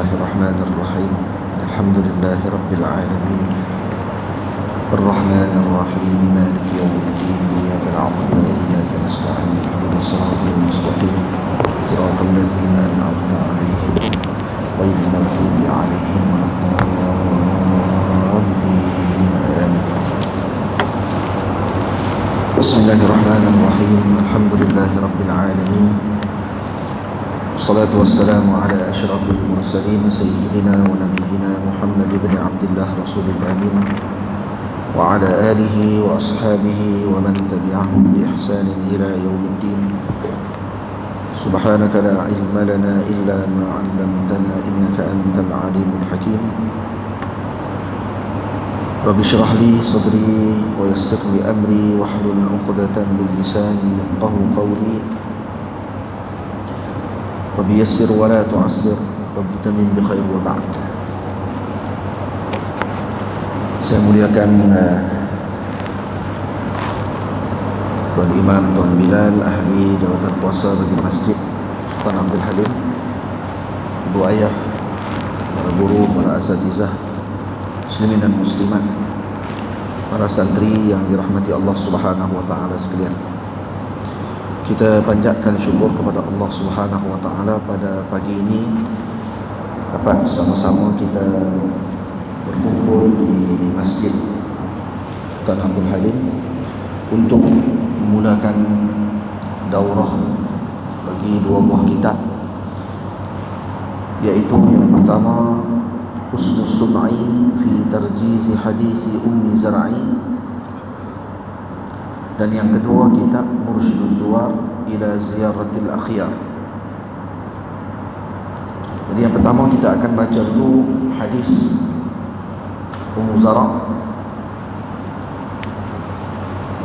الله الرحمن الرحيم الحمد لله رب العالمين الرحمن الرحيم مالك يوم الدين إياك نعبد وإياك نستعين اهدنا الصراط المستقيم صراط الذين أنعمت عليهم غير المغضوب عليهم ولا الضالين آمين. بسم الله الرحمن الرحيم الحمد لله رب العالمين والصلاة والسلام على أشرف المرسلين سيدنا ونبينا محمد بن عبد الله رسول الأمين وعلى آله وأصحابه ومن تبعهم بإحسان إلى يوم الدين. سبحانك لا علم لنا إلا ما علمتنا إنك أنت العليم الحكيم. رب اشرح لي صدري ويسر لي أمري واحلل عقدة من لساني يفقهوا قولي. رب يسر ولا تعسر رب تمم بخير وبعد. Saya muliakan Tuan Imam, Tuan Bilal, ahli jawatan puasa bagi Masjid Sultan Abdul Halim, ibu ayah, para guru, para asatizah, muslimin dan muslimat, para santri yang dirahmati Allah Subhanahu wa taala sekalian. Kita panjatkan syukur kepada Allah Subhanahu wa taala pada pagi ini dapat sama-sama kita berkumpul di Masjid Sultan Abdul Halim untuk memulakan daurah bagi dua buah kitab, iaitu yang pertama Husnus Sum'i fi Tarjiz Hadis Ummi Zar'i, dan yang kedua kitab Mursyiduz Zuwar ila Ziyaratil Akhyar. Jadi yang pertama kita akan baca dulu hadis Ummu Zara,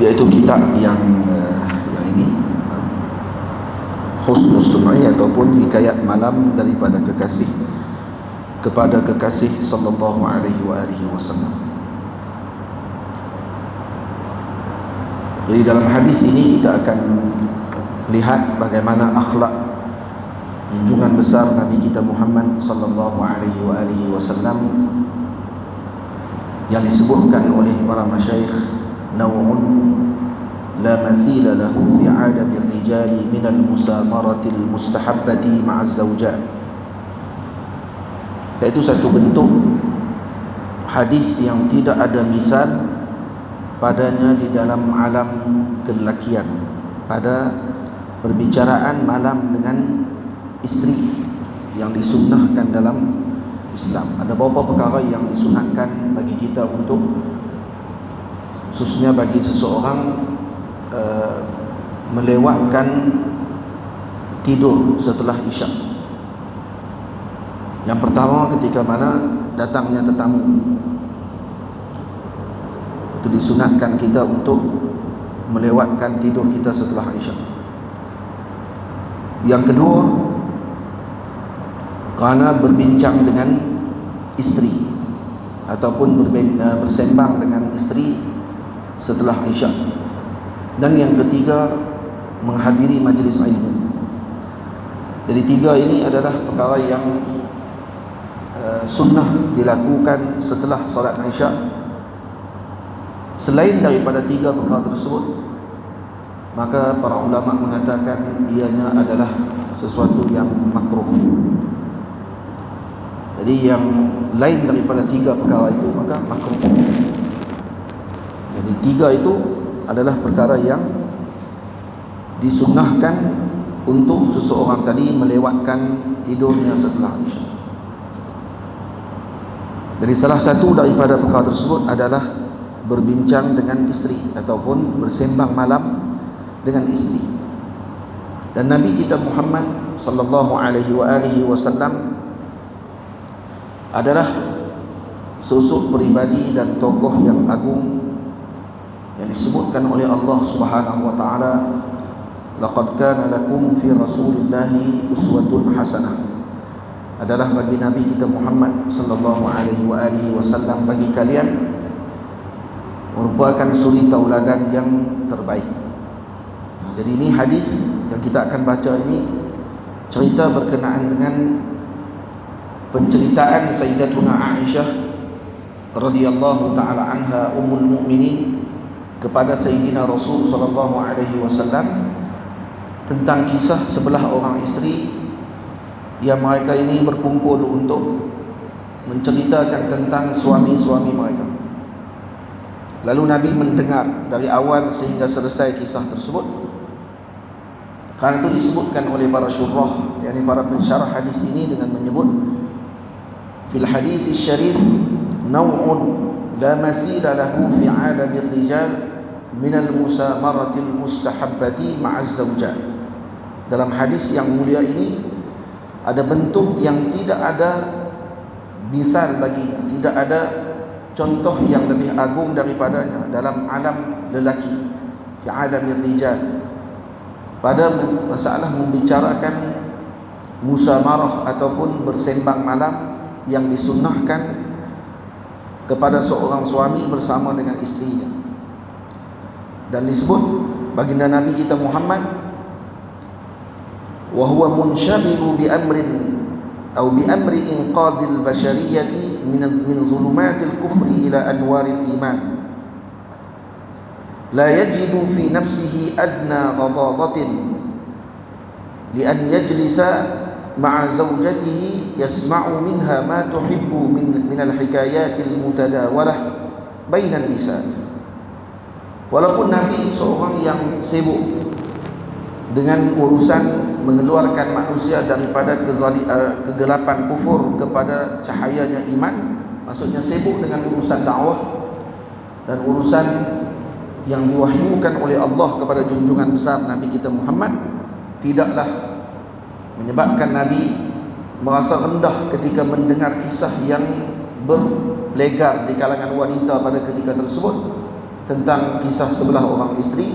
iaitu kitab yang ini Husnus Sum'i ataupun hikayat malam daripada kekasih kepada kekasih sallallahu alaihi wasallam. Jadi dalam hadis ini kita akan lihat bagaimana akhlak junjungan besar Nabi kita Muhammad sallallahu alaihi wasallam yang disebutkan oleh para masyayikh, naw'un la mathila lahu fi 'alamir rijali min al-musamarati al-mustahabbati ma'a az-zawjat, iaitu satu bentuk hadis yang tidak ada misal padanya di dalam alam kelelakian, pada perbicaraan malam dengan isteri yang disunnahkan dalam Islam. Ada beberapa perkara yang disunahkan bagi kita untuk, khususnya bagi seseorang melewatkan tidur setelah Isyak. Yang pertama, ketika mana datangnya tetamu, itu disunatkan kita untuk melewatkan tidur kita setelah Isyak. Yang kedua, kerana berbincang dengan isteri ataupun bersembang dengan isteri setelah Isyak. Dan yang ketiga, menghadiri majlis ilmu. Jadi tiga ini adalah perkara yang sunnah dilakukan setelah solat Isyak. Selain daripada tiga perkara tersebut, maka para ulama mengatakan ianya adalah sesuatu yang makruh. Jadi yang lain daripada tiga perkara itu maka makruh. Jadi tiga itu adalah perkara yang disunnahkan untuk seseorang tadi melewatkan tidurnya setelah Isyak. Jadi salah satu daripada perkara tersebut adalah berbincang dengan isteri ataupun bersembang malam dengan isteri. Dan Nabi kita Muhammad sallallahu alaihi wasallam adalah sosok pribadi dan tokoh yang agung yang disebutkan oleh Allah Subhanahu wa taala, laqad kana lakum fi rasulillahi uswatun hasanah. Adalah bagi Nabi kita Muhammad sallallahu alaihi wasallam, bagi kalian merupakan suri tauladan yang terbaik. Jadi ini hadis yang kita akan baca ini cerita berkenaan dengan penceritaan Sayyidatuna Aisyah radhiyallahu taala anha ummul mukminin kepada Sayyidina Rasul sallallahu alaihi wasallam tentang kisah sebelah orang isteri yang mereka ini berkumpul untuk menceritakan tentang suami-suami mereka. Lalu Nabi mendengar dari awal sehingga selesai kisah tersebut. Karena itu disebutkan oleh para syurah, yakni para pensyarah hadis ini dengan menyebut fil hadis syarif naw'un la mathila lahu fi 'alamir rijal min al-musamaratil mustahabbati ma'az zawjat. Dalam hadis yang mulia ini ada bentuk yang tidak ada misal baginya, tidak ada contoh yang lebih agung daripadanya dalam alam lelaki, fi 'alamir rijal, pada masalah membicarakan musamarah ataupun bersembang malam yang disunnahkan kepada seorang suami bersama dengan istrinya. Dan disebut baginda Nabi kita Muhammad, wa huwa munshabiru bi amrin atau bi amri inqadhil bashariyati min zulumatil kufri ila anwaril iman, la yajidu fi nafsihi adna ghadadatin li an yajlisa ma'a zawjatihi yasma'u minha ma tuhibbu min al-hikayatil mutadawalah bainan nisa. Walaupun Nabi seorang yang sibuk dengan urusan mengeluarkan manusia daripada kegelapan kufur kepada cahayanya iman, maksudnya sibuk dengan urusan dakwah dan urusan yang diwahyukan oleh Allah kepada junjungan besar Nabi kita Muhammad, tidaklah menyebabkan Nabi merasa rendah ketika mendengar kisah yang berlegar di kalangan wanita pada ketika tersebut tentang kisah sebelah orang isteri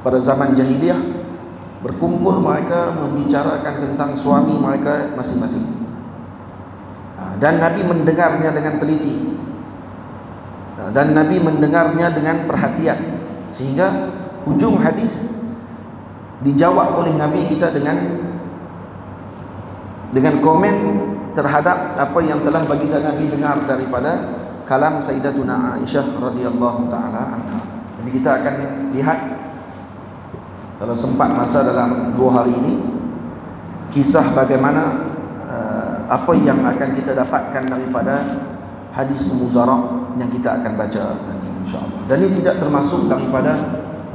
pada zaman jahiliyah. Berkumpul mereka membicarakan tentang suami mereka masing-masing, dan Nabi mendengarnya dengan teliti, dan Nabi mendengarnya dengan perhatian, sehingga hujung hadis dijawab oleh Nabi kita dengan komen terhadap apa yang telah baginda Nabi dengar daripada kalam Sayyidatuna Aisyah radhiyallahu taala anha. Jadi kita akan lihat kalau sempat masa dalam 2 hari ini kisah bagaimana apa yang akan kita dapatkan daripada hadis muzara yang kita akan baca nanti insya-Allah. Dan ini tidak termasuk daripada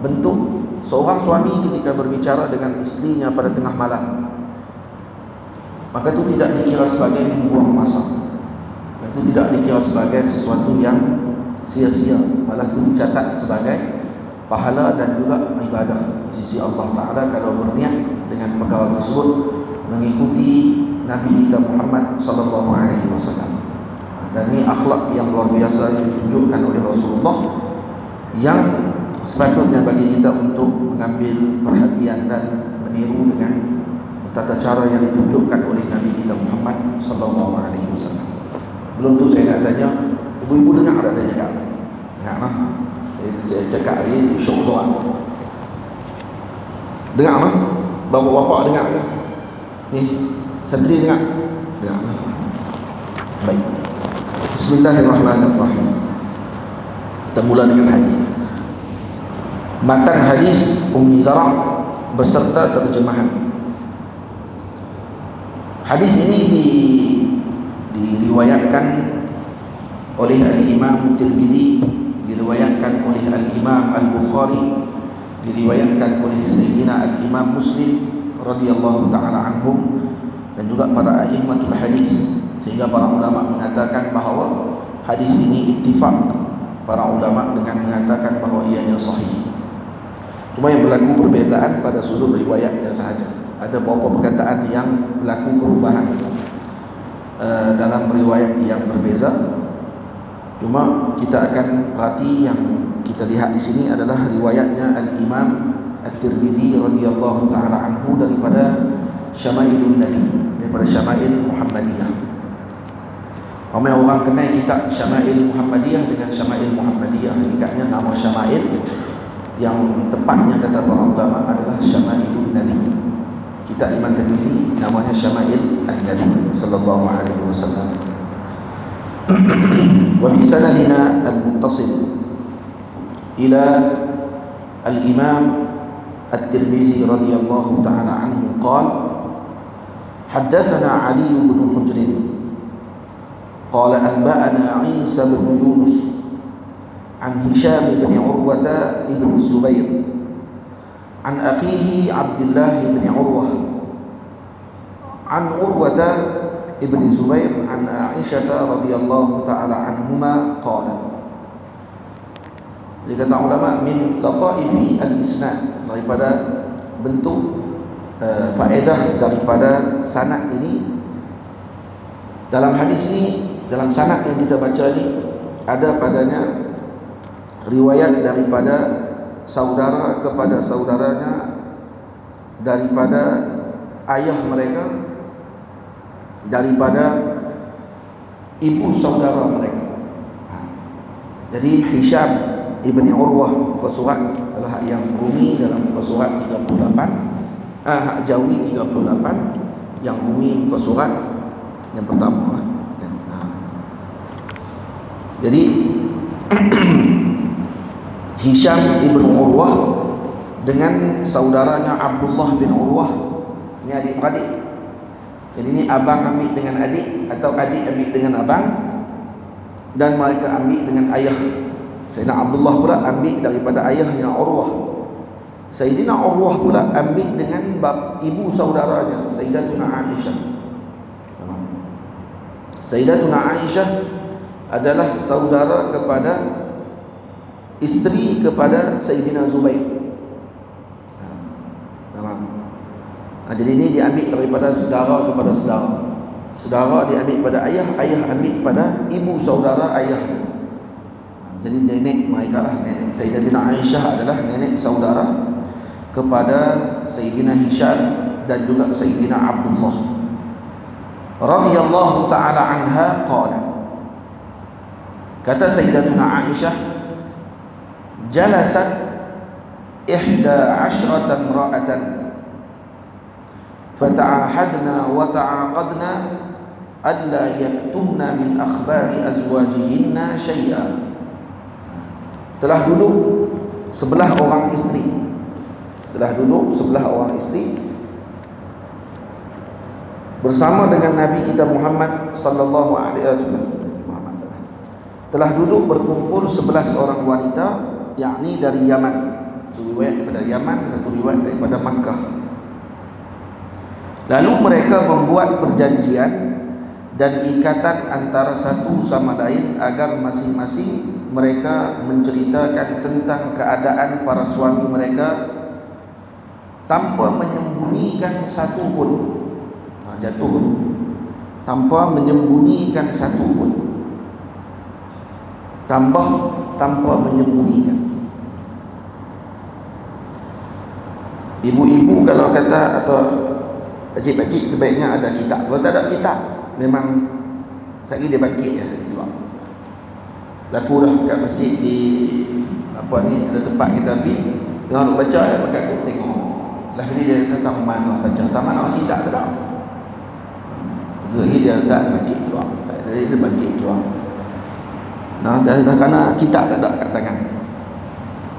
bentuk seorang suami ketika berbicara dengan istrinya pada tengah malam, maka itu tidak dikira sebagai membuang masa, itu tidak dikira sebagai sesuatu yang sia-sia, malah itu dicatat sebagai pahala dan juga ibadah di sisi Allah Ta'ala kalau berniat dengan perkara tersebut mengikuti Nabi kita Muhammad sallallahu alaihi wasallam. Dan ini akhlak yang luar biasa yang ditunjukkan oleh Rasulullah, yang sepatutnya bagi kita untuk mengambil perhatian dan meniru dengan tata cara yang ditunjukkan oleh Nabi kita Muhammad sallallahu alaihi wasallam. Belum tu saya nak tanya, ibu-ibu dengar ada saya cakap? Dengar lah. Saya cakap hari syok doa. Dengar lah. Bapak-bapak dengar ke? Ni, santri dengar? Dengar lah. Baik. Bismillahirrahmanirrahim. Kita mula dengan hadis. Matan hadis Ummi Zara' beserta terjemahan. Hadis ini diriwayatkan oleh Al-Imam Tirmidzi, diriwayatkan oleh Al-Imam Al-Bukhari, diriwayatkan oleh Sayyidina Al-Imam Muslim radhiyallahu ta'ala anhum, dan juga para a'immatul hadis, sehingga para ulama mengatakan bahawa hadis ini ittifaq para ulama dengan mengatakan bahawa ianya sahih. Cuma yang berlaku perbezaan pada sudut riwayatnya sahaja. Ada beberapa perkataan yang berlaku perubahan dalam riwayat yang berbeza. Cuma kita akan perhati yang kita lihat di sini adalah riwayatnya Al-Imam At-Tirmidzi radhiyallahu taala anhu daripada Syama'ilun Nabi, daripada Syama'il Muhammadiyah. Ramai orang kenal kitab Syama'il Muhammadiyah dengan Syama'il Muhammadiyah. Hakikatnya nama Syama'il yang tepatnya kata para ulama adalah Syama'ilun Nabi. kitab Imam Tirmizi namanya Syama'il An-Nabi sallallahu alaihi wasallam. Wa bi sanadina al-muttasil ila al-Imam At-Tirmizi radhiyallahu ta'ala anhu qala haddatsana Ali bin Hujr qala anba'ana Isa bin Yunus an Hisham bin Urwah ibn Zubair an akhihi Abdullah bin Urwah an Urwah ibn Zubair an Aisyah radhiyallahu ta'ala anhuma qala. Dia kata ulama min lataifi al-isnad, daripada bentuk faedah daripada sanad ini. Dalam hadis ini, dalam sanad yang kita baca ni, ada padanya riwayat daripada saudara kepada saudaranya, daripada ayah mereka, daripada ibu saudara mereka. Jadi Hisham Ibni Urwah muka surat adalah hak yang Rumi dalam muka surat 38, hak Jawi 38, yang Rumi muka surat yang pertama. Jadi Hisham Ibn Urwah dengan saudaranya Abdullah bin Urwah, ini adik-beradik. Jadi ini abang ambil dengan adik, atau adik ambil dengan abang, dan mereka ambil dengan ayah. Sayyidina Abdullah pula ambil daripada ayahnya Urwah. Sayyidina Urwah pula ambil dengan ibu saudaranya Sayyidatuna Aisyah. Sayyidatuna Aisyah adalah saudara kepada isteri kepada Sayyidina Zubair. Jadi ini diambil daripada saudara kepada saudara. Saudara diambil pada ayah, ayah ambil pada ibu saudara ayahnya. Jadi nenek mereka lah, nenek Sayyidatina Aisyah adalah nenek saudara kepada Sayyidina Hisham dan juga Sayyidina Abdullah radhiyallahu ta'ala anha qala. Kata Sayyidatuna Aisyah, jalasat 11 imra'atan fata'ahadna wa ta'aqadna alla yaktumna min akhbari azwajihinna syai'an. Telah duduk sebelah orang isteri, bersama dengan Nabi kita Muhammad sallallahu alaihi wasallam. Telah duduk berkumpul 11 orang wanita, yakni dari Yaman. Satu riwayat daripada Yaman, satu riwayat daripada Makkah. Lalu mereka membuat perjanjian dan ikatan antara satu sama lain agar masing-masing mereka menceritakan tentang keadaan para suami mereka tanpa menyembunyikan satu pun. Jatuh tanpa menyembunyikan satu pun, tanpa menyembunyikan. Ibu-ibu kalau kata, atau pakcik-pakcik sebaiknya ada kitab. Kalau tak ada kitab, memang sekali dia bangkit je. Laku dah kat masjid di ada tempat kita pergi, tengah nak baca, pakai aku tengok lah ni dia tentang mana baca, taman nak kitab tak ada. Lagi dia Ustaz bangkit keluar, jadi dia bangkit keluar. Nah, kerana kitab tak ada kat tangan.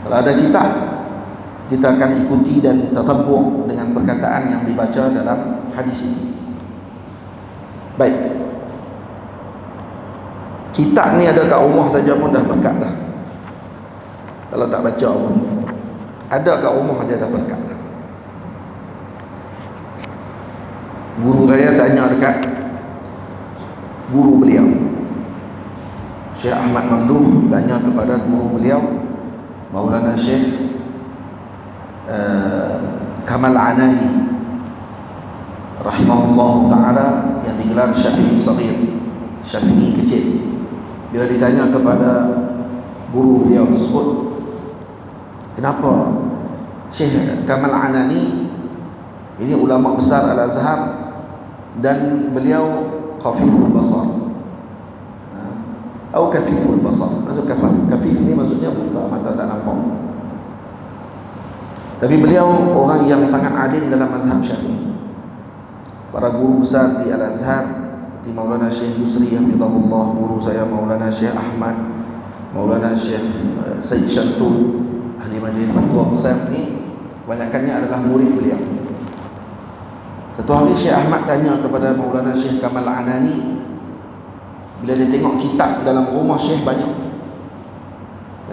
Kalau ada kitab, kita akan ikuti dan tatabbur dengan perkataan yang dibaca dalam hadis ini. Baik. Kitab ni ada kat rumah saja pun dah berkat dah. Kalau tak baca pun, ada kat rumah saja dah berkat dah. Guru saya tanya dekat guru beliau, Syekh Ahmad Mamduh, tanya kepada guru beliau Maulana Syekh Kamal Anani rahimahullah ta'ala, yang digelar Syafi'i Saghir, Syafi'i kecil. Bila ditanya kepada guru beliau tersebut, kenapa Syekh Kamal Anani ini ulama besar Al-Azhar dan beliau khafiful basar atau kafiful basar. Maksud kafif ni maksudnya buta, mata tak nampak. Tapi beliau orang yang sangat alim dalam mazhab Syafi'i. para guru besar di Al-Azhar seperti Maulana Syekh Yusri Hafizahullah, guru saya Maulana Syekh Ahmad, Maulana Syekh Said Shantul, ahli majlis fatwa besar ni, kebanyakannya adalah murid beliau. Satu hari Syekh Ahmad tanya kepada Maulana Syekh Kamal Anani, bila dia tengok kitab dalam rumah Syekh banyak,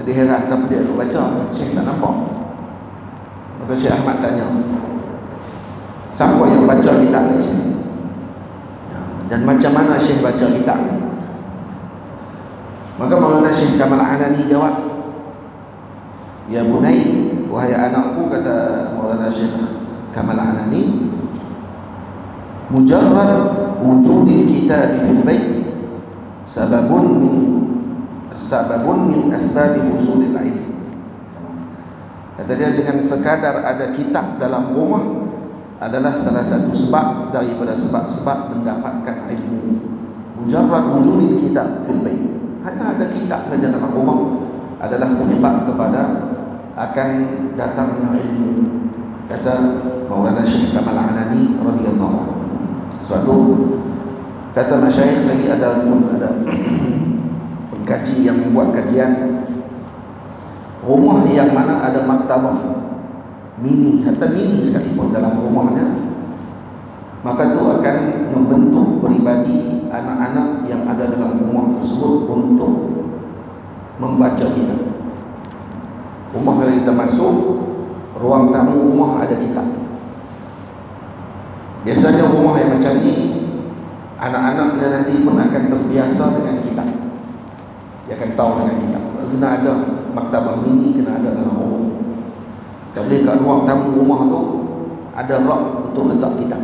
dia heran siapa dia nak baca, Syekh tak nampak. Maka Syekh Ahmad tanya, siapa yang baca kitab ni Syekh? Dan macam mana Syekh baca kitab ni? Maka Maulana Syekh Kamal Anani jawab, ya bunai, wahai anakku, kata Maulana Syekh Kamal Anani, mujarrad wujudil kitab fil bait sababun min asbabi usulil ilm. Kata dia, dengan sekadar ada kitab dalam rumah adalah salah satu sebab daripada sebab-sebab mendapatkan ilmu. Mujarrad wujudil kitab fil bait, hanya ada kitab saja dalam rumah adalah penyebab kepada akan datangnya ilmu, kata Maulana Syekh Kamal Anani radhiyallahu anhu. Sebab tu kata masyayikh lagi ada pengkaji yang membuat kajian, rumah yang mana ada maktabah mini, hatta mini sekalipun dalam rumahnya, maka itu akan membentuk peribadi anak-anak yang ada dalam rumah tersebut untuk membaca kitab. Rumah kalau kita masuk, ruang tamu rumah ada kitab. Biasanya rumah yang macam ni, anak-anaknya nanti pun akan terbiasa dengan kitab. Dia akan tahu dengan kitab. Kena ada maktabah mini, kena ada dalam rumah. Tak boleh kat ruang tamu rumah tu ada rak untuk letak kitab.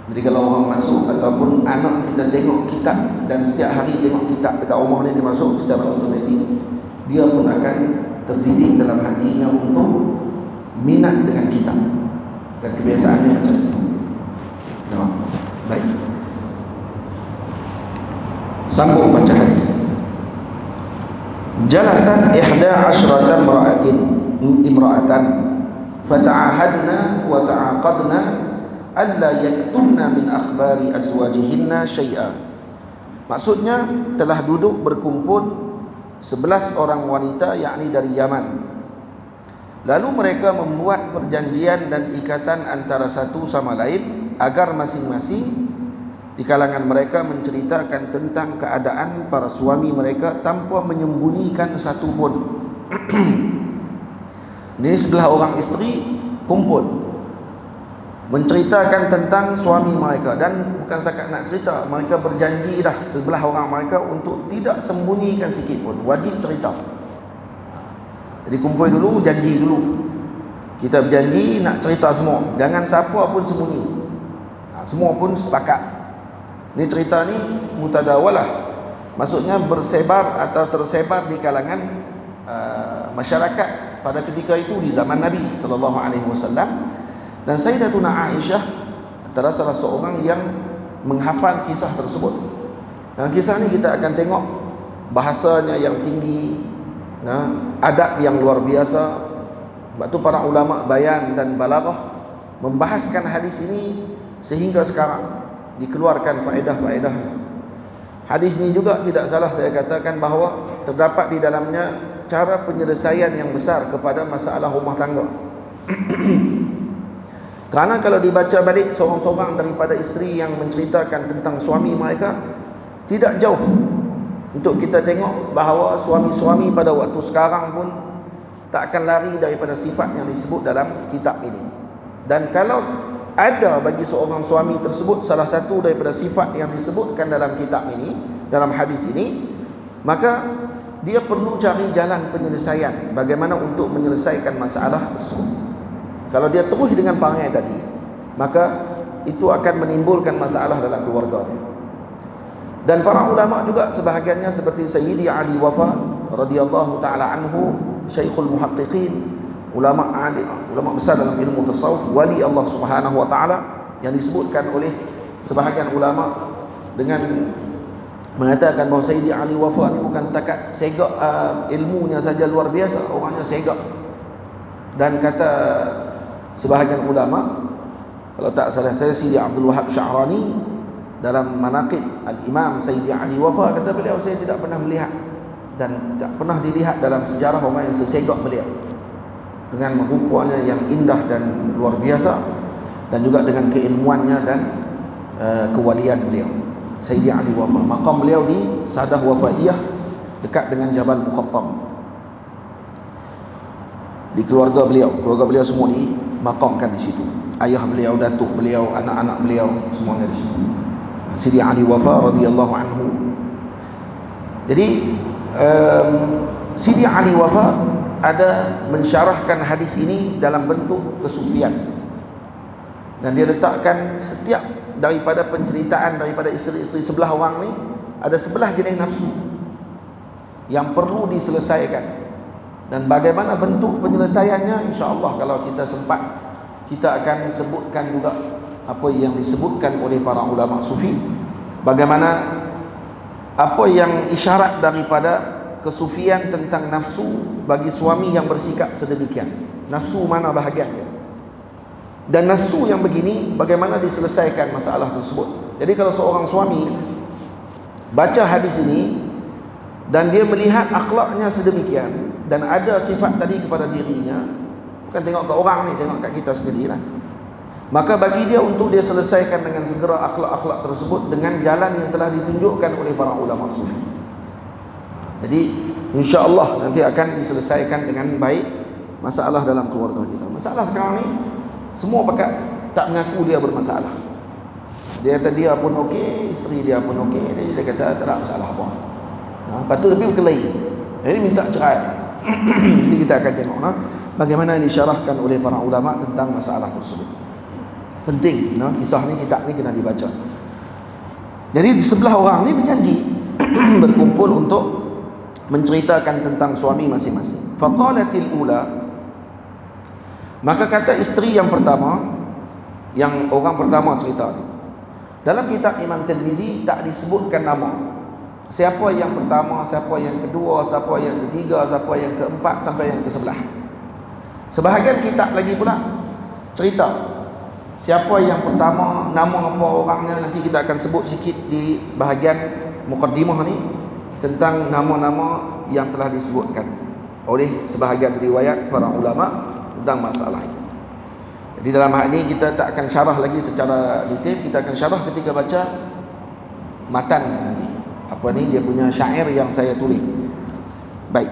Jadi kalau orang masuk ataupun anak kita tengok kitab dan setiap hari tengok kitab dekat rumah ni, dia masuk secara otomatik dia pun akan terdidik dalam hatinya untuk minat dengan kitab, dan kebiasaannya macam itu. Nah, baik. Sambung baca hadis. Jalasat 11 imra'atan fata'ahadna wa ta'aqadna alla yaktumna min akhbari azwajihinna syai'a. Maksudnya telah duduk berkumpul 11 orang wanita, yakni dari Yaman. Lalu mereka membuat perjanjian dan ikatan antara satu sama lain agar masing-masing di kalangan mereka menceritakan tentang keadaan para suami mereka tanpa menyembunyikan satu pun. Ini sebelah orang isteri kumpul menceritakan tentang suami mereka, dan bukan setakat nak cerita, mereka berjanji dah sebelah orang mereka untuk tidak sembunyikan sikit pun, wajib cerita. Jadi kumpul dulu, janji dulu, kita berjanji nak cerita semua, jangan siapa pun sembunyi. Semua pun sepakat. Ini cerita ni mutadawalah, maksudnya bersebar atau tersebar di kalangan masyarakat pada ketika itu di zaman Nabi sallallahu alaihi wasallam. Dan Sayyidatuna Aisyah adalah salah seorang yang menghafal kisah tersebut. Dan kisah ni kita akan tengok bahasanya yang tinggi, adab yang luar biasa. Sebab tu para ulama bayan dan balaghah membahaskan hadis ini sehingga sekarang dikeluarkan faedah-faedahnya. Hadis ini juga tidak salah saya katakan bahawa terdapat di dalamnya cara penyelesaian yang besar kepada masalah rumah tangga. Kerana kalau dibaca balik seorang-seorang daripada isteri yang menceritakan tentang suami mereka, tidak jauh untuk kita tengok bahawa suami-suami pada waktu sekarang pun tak akan lari daripada sifat yang disebut dalam kitab ini. Dan kalau ada bagi seorang suami tersebut salah satu daripada sifat yang disebutkan dalam kitab ini, dalam hadis ini, maka dia perlu cari jalan penyelesaian bagaimana untuk menyelesaikan masalah tersebut. Kalau dia terus dengan perangai tadi, maka itu akan menimbulkan masalah dalam keluarga dia. Dan para ulama juga sebahagiannya seperti Sayyidi Ali Wafa radhiyallahu taala anhu, Syekhul Muhaqqiqin, ulama alim, ulama besar dalam ilmu tasawuf, wali Allah Subhanahu wa taala, yang disebutkan oleh sebahagian ulama dengan mengatakan bahawa Sayyidi Ali Wafa ni bukan setakat segak ilmunya saja luar biasa, orangnya segak. Dan kata sebahagian ulama, Kalau tak salah saya, Sidi Abdul Wahab Sya'rani dalam Manaqib Al-Imam Sayyidi Ali Wafa, kata beliau, saya tidak pernah melihat dan tak pernah dilihat dalam sejarah orang yang sesegak beliau, dengan rupanya yang indah dan luar biasa, dan juga dengan keilmuannya dan kewalian beliau. Sayyidi Ali Wafa, maqam beliau di Sadah Wafaiyah dekat dengan Jabal Muqattam. Di keluarga beliau semua dimakamkan di situ. Ayah beliau, datuk beliau, anak-anak beliau semuanya di situ. Sidi Ali Wafa radhiyallahu anhu. Jadi Sidi Ali Wafa ada mensyarahkan hadis ini dalam bentuk kesufian, dan dia letakkan setiap daripada penceritaan daripada isteri-isteri sebelah orang ni ada 11 jenis nafsu yang perlu diselesaikan, dan bagaimana bentuk penyelesaiannya, insya-Allah kalau kita sempat kita akan sebutkan juga apa yang disebutkan oleh para ulama sufi, bagaimana apa yang isyarat daripada kesufian tentang nafsu bagi suami yang bersikap sedemikian. Nafsu mana bahagiannya, dan nafsu yang begini bagaimana diselesaikan masalah tersebut. Jadi kalau seorang suami baca hadis ini dan dia melihat akhlaknya sedemikian dan ada sifat tadi kepada dirinya, bukan tengok ke orang ni, tengok kat kita sendirilah, maka bagi dia untuk dia selesaikan dengan segera akhlak-akhlak tersebut dengan jalan yang telah ditunjukkan oleh para ulama sufi. Jadi insya-Allah nanti akan diselesaikan dengan baik masalah dalam keluarga kita. Masalah sekarang ni semua pakat tak mengaku dia bermasalah. Dia kata dia pun okey, isteri dia pun okey, dia kata tak ada masalah apa. Lepas tu tapi berkelahi, jadi minta cerai. Nanti kita akan tengok bagaimana disyarahkan oleh para ulama tentang masalah tersebut. Penting kisah ni, kitab ni kena dibaca. Jadi di sebelah orang ni berjanji berkumpul untuk menceritakan tentang suami masing-masing. Faqalatil ula, maka kata isteri yang pertama, yang orang pertama cerita ni, dalam kitab Imam Tirmizi tak disebutkan nama, siapa yang pertama, siapa yang kedua, siapa yang ketiga, siapa yang keempat sampai yang ke-11. Sebahagian kitab lagi pula cerita siapa yang pertama, nama apa orangnya, nanti kita akan sebut sikit di bahagian muqaddimah ni tentang nama-nama yang telah disebutkan oleh sebahagian riwayat para ulama tentang masalah ini. Jadi dalam hal ini kita tak akan syarah lagi secara detail, kita akan syarah ketika baca matan nanti. Apa ni dia punya syair yang saya tulis. Baik.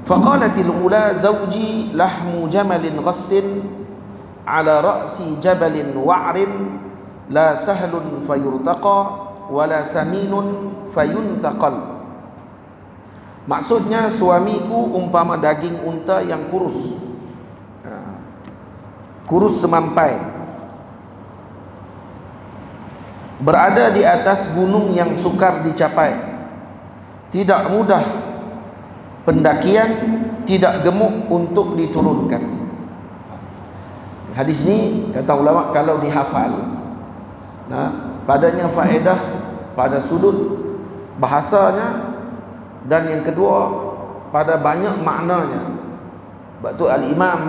Faqalatil ula zawji lahmu jamalin ghassin ala ra'si jabalin wa'rin la sahlun fayurtaqa wala saminun fayuntaqal. Maksudnya, suamiku umpama daging unta yang kurus, kurus semampai, berada di atas gunung yang sukar dicapai, tidak mudah pendakian, tidak gemuk untuk diturunkan. Hadis ni kata ulama kalau dihafal, padanya faedah pada sudut bahasanya, dan yang kedua pada banyak maknanya. Sebab tu Al-Imam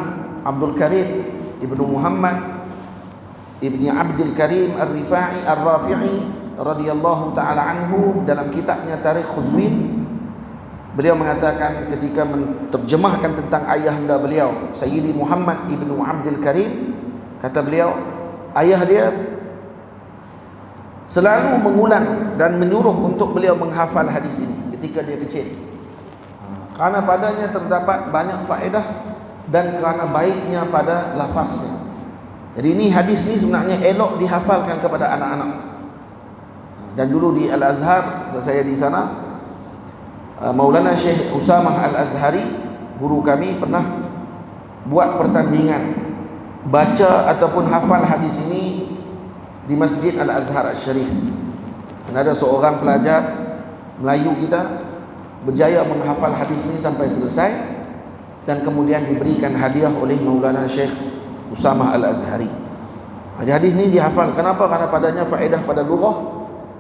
Abdul Karim Ibnu Muhammad Ibni Abdul Karim Ar-Rifa'i Ar-Rafi'i radhiyallahu ta'ala anhu dalam kitabnya Tarikh Khuzwin, beliau mengatakan ketika menerjemahkan tentang ayahanda beliau Sayyidi Muhammad Ibnu Abdul Karim, kata beliau ayah dia selalu mengulang dan menyuruh untuk beliau menghafal hadis ini ketika dia kecil, kerana padanya terdapat banyak faedah dan kerana baiknya pada lafaznya. Jadi ini hadis ni sebenarnya elok dihafalkan kepada anak-anak. Dan dulu di Al-Azhar, saya di sana, Maulana Syekh Usamah Al-Azhari, guru kami, pernah buat pertandingan baca ataupun hafal hadis ini di Masjid Al-Azhar Al-Syarif. Dan ada seorang pelajar Melayu kita berjaya menghafal hadis ini sampai selesai, dan kemudian diberikan hadiah oleh Maulana Syekh Usamah Al-Azhari. Hadis ini dihafal. Kenapa? Karena padanya faedah pada lughah,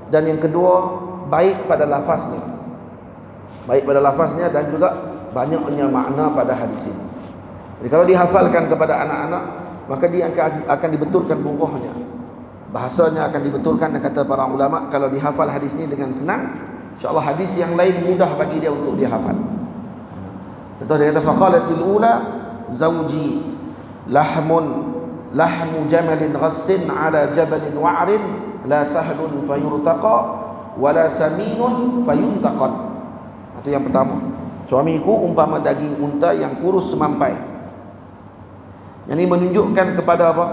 dan yang kedua baik pada lafaznya, baik pada lafaznya dan juga banyaknya makna pada hadis ini. Jadi kalau dihafalkan kepada anak-anak, maka dia akan dibetulkan buruhnya, bahasanya akan dibetulkan. Dan kata para ulama, kalau dihafal hadis ini dengan senang, insya-Allah hadis yang lain mudah bagi dia untuk dihafal. Contoh dia kata faqalatil ula zawji lahmu jamalin ghassin ala jabalin wa'rin la sahlun fayurtaqa wala saminun fayuntaqad. Itu yang pertama. Suamiku umpama daging unta yang kurus semampai. Yang ini menunjukkan kepada apa?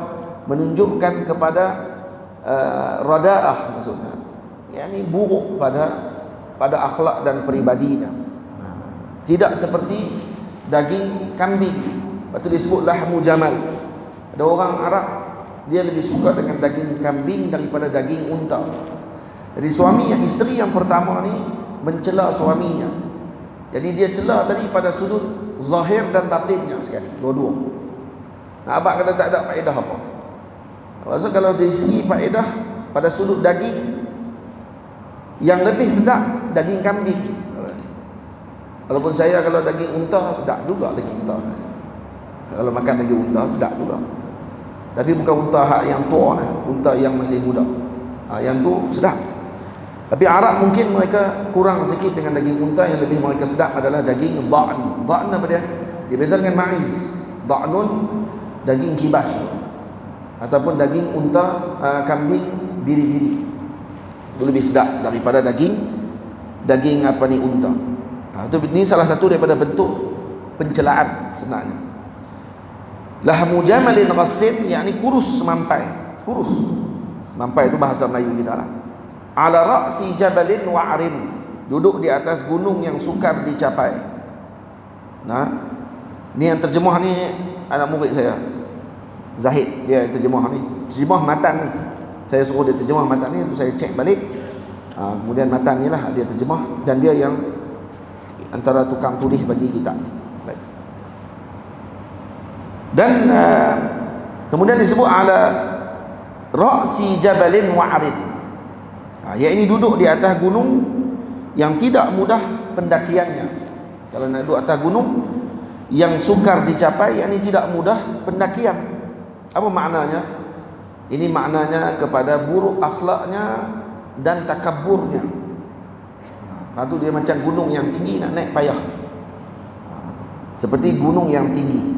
Menunjukkan kepada radaah, maksudnya. Yang ini buruk pada akhlak dan peribadinya. Tidak seperti daging kambing. Lepas itu disebut lahmu jamal. Ada orang Arab, dia lebih suka dengan daging kambing daripada daging unta. Jadi isteri yang pertama ni mencela suaminya. Jadi dia celah tadi pada sudut zahir dan batinnya sekali, dua-dua. Nah, abang kata tak ada faedah apa. Maksud kalau dari segi faedah pada sudut daging, yang lebih sedap daging kambing. Walaupun saya kalau daging unta sedap juga daging unta. Kalau makan daging unta sedap juga. Tapi bukan unta hak yang tua, unta yang masih muda. Yang tu sedap. Tapi Arab mungkin mereka kurang sikit dengan daging unta. Yang lebih mereka sedap adalah daging dha'n. Dha'n apa dia? Dia beza dengan ma'iz. Dha'nun daging kibas, ataupun daging unta kambing biri-biri. Itu lebih sedap daripada daging apa ni, unta. Itu ini salah satu daripada bentuk pencelaan sebenarnya. Lahmu jamalin ghassin, yakni kurus semampai. Kurus semampai itu bahasa Melayu kita lah. Ala ra'si jabalin wa'rin, duduk di atas gunung yang sukar dicapai. Nah, ni yang terjemah ni anak murid saya, Zahid, dia yang terjemah ni. Terjemah matan ni, saya suruh dia terjemah matan ni, tu saya cek balik. Kemudian matan ni lah dia terjemah, dan dia yang antara tukang tulis bagi kitab ni. Baik. Dan kemudian disebut ala ra'si jabalin wa'rin, yakni duduk di atas gunung yang tidak mudah pendakiannya. Kalau nak duduk atas gunung yang sukar dicapai, yakni tidak mudah pendakian. Apa maknanya? Ini maknanya kepada buruk akhlaknya dan takabburnya. Itu dia macam gunung yang tinggi, nak naik payah. Seperti gunung yang tinggi,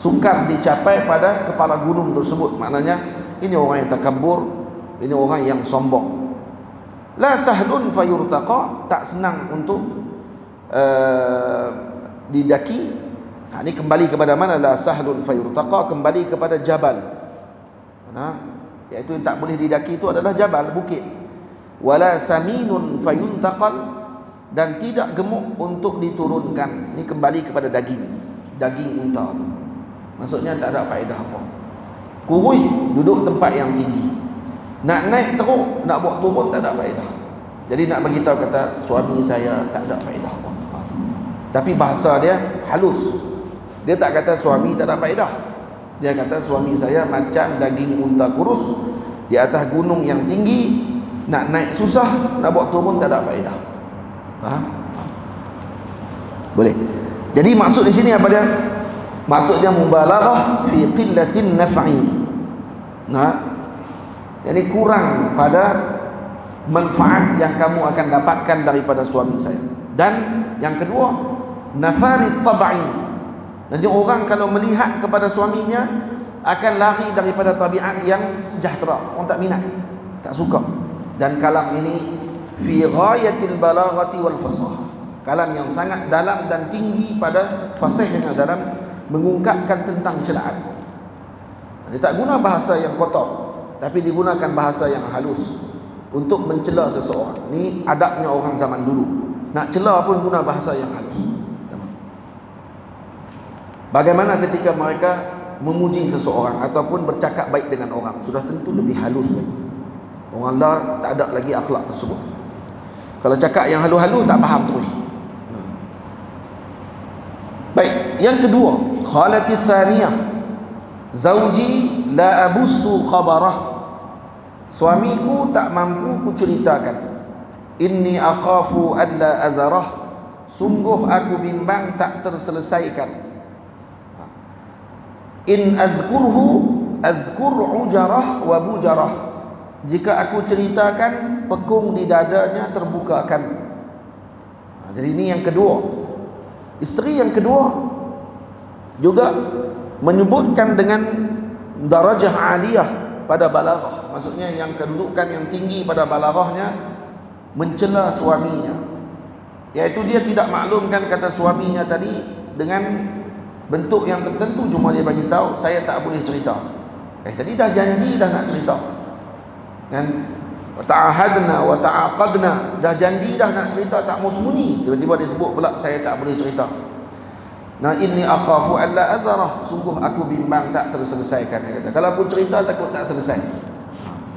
sukar dicapai pada kepala gunung tersebut. Maknanya ini orang yang takabbur, ini orang yang sombong. La sahlun fayurtaqa, tak senang untuk didaki. Ini kembali kepada mana? La sahlun fayurtaqa, kembali kepada jabal. Iaitu yang tak boleh didaki itu adalah jabal, bukit. Wala saminun fayuntaqal, dan tidak gemuk untuk diturunkan. Ini kembali kepada daging unta tu. Maksudnya tak ada faedah apa. Kurus duduk tempat yang tinggi, nak naik teruk, nak buat turun, tak ada faedah. Jadi nak bagi tahu, kata suami saya tak ada faedah apa. Tapi bahasa dia halus. Dia tak kata suami tak ada faedah. Dia kata suami saya macam daging unta kurus di atas gunung yang tinggi, nak naik susah, nak buat turun tak ada faedah. Faham? Boleh. Jadi maksud di sini apa dia? Maksudnya mubalaghah fi qillatin naf'i. Jadi kurang pada manfaat yang kamu akan dapatkan daripada suami saya. Dan yang kedua, nafarit tab'i. Jadi orang kalau melihat kepada suaminya akan lari daripada tabiat yang sejahtera. Orang tak minat, tak suka. Dan kalam ini fi ghayatil balaghati wal fasahah. Kalam yang sangat dalam dan tinggi pada fasihnya dalam mengungkapkan tentang celaan. Dia tak guna bahasa yang kotor, tapi digunakan bahasa yang halus untuk mencela seseorang. Ni adabnya orang zaman dulu. Nak cela pun guna bahasa yang halus. Bagaimana ketika mereka memuji seseorang ataupun bercakap baik dengan orang, sudah tentu lebih halus lagi. Orang Allah tak ada lagi akhlak tersebut. Kalau cakap yang halus-halus tak faham terus. Baik, yang kedua, khalati saniyah, zauji la abussu khabarah. Suamiku tak mampu ku ceritakan. Inni akhafu an la azarah. Sungguh aku bimbang tak terselesaikan. In azkurhu azkur ujarah wa bujarah. Jika aku ceritakan, pekung di dadanya terbukakan. Jadi ini yang kedua. Isteri yang kedua juga menyebutkan dengan darajah aliyah pada balaghah. Maksudnya yang kedudukan yang tinggi pada balaghahnya mencela suaminya, yaitu dia tidak maklumkan kata suaminya tadi dengan bentuk yang tertentu, cuma dia bagi tahu saya tak boleh cerita. Tadi dah janji dah nak cerita kan, wa ta'ahadna wa ta'aqadna, dah janji dah nak cerita, tak mau sembunyi, tiba-tiba dia sebut pula saya tak boleh cerita. Nah, inni akhafu alla adharah, sungguh aku bimbang tak terselesaikan. Dia kata kalau aku cerita takut tak selesai,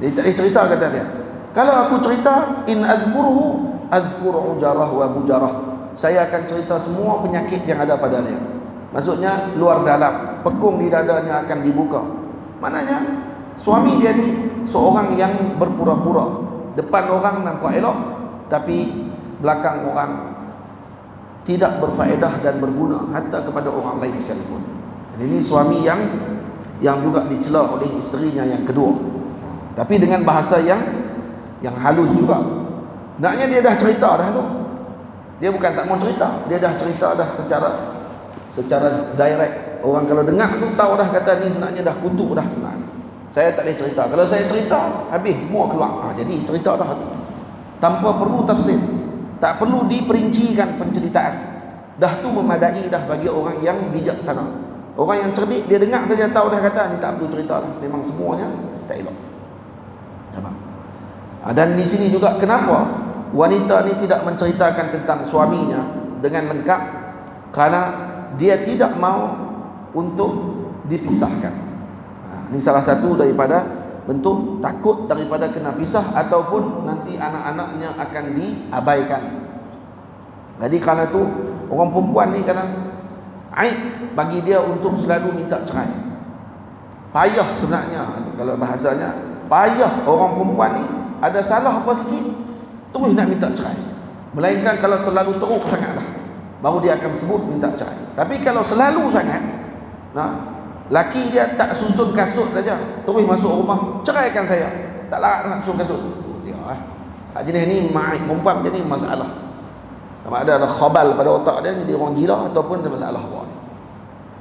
jadi tak boleh cerita kata dia. Kalau aku cerita, in azkurhu azkur ujarah wa bujarah, saya akan cerita semua penyakit yang ada pada dia. Maksudnya luar dalam, pekung di dadanya akan dibuka. Maknanya suami dia ni seorang yang berpura-pura, depan orang nampak elok, tapi belakang orang tidak berfaedah dan berguna hatta kepada orang lain sekalipun. Dan ini suami yang juga dicela oleh isterinya yang kedua, tapi dengan bahasa yang halus juga. Naknya dia dah cerita dah tu. Dia bukan tak mau cerita, dia dah cerita dah secara direct. Orang kalau dengar tu tahu dah kata ni sebenarnya dah kutuk dah sebenarnya. Saya tak boleh cerita. Kalau saya cerita, habis semua keluar. Jadi cerita dah tu. Tanpa perlu tafsir. Tak perlu diperincikan penceritaan. Dah tu memadai dah bagi orang yang bijaksana. Orang yang cerdik, dia dengar saja tahu dah kata ni tak perlu cerita dah. Memang semuanya tak elok. Faham? Dan di sini juga kenapa wanita ni tidak menceritakan tentang suaminya dengan lengkap, kerana dia tidak mau untuk dipisahkan. Ini salah satu daripada bentuk takut daripada kena pisah ataupun nanti anak-anaknya akan diabaikan. Jadi kerana tu orang perempuan ni kadang aib bagi dia untuk selalu minta cerai. Payah sebenarnya, kalau bahasanya payah orang perempuan ni, ada salah apa sikit terus nak minta cerai. Melainkan kalau terlalu teruk sangatlah, baru dia akan sebut minta cerai. Tapi kalau selalu sangat, laki dia tak susun kasut saja, terus masuk rumah, ceraikan saya, tak larat nak susun kasut. Dia jenis ni perempuan jadi masalah. Sama ada khabal pada otak dia, jadi orang gila, ataupun ada masalah apa ni.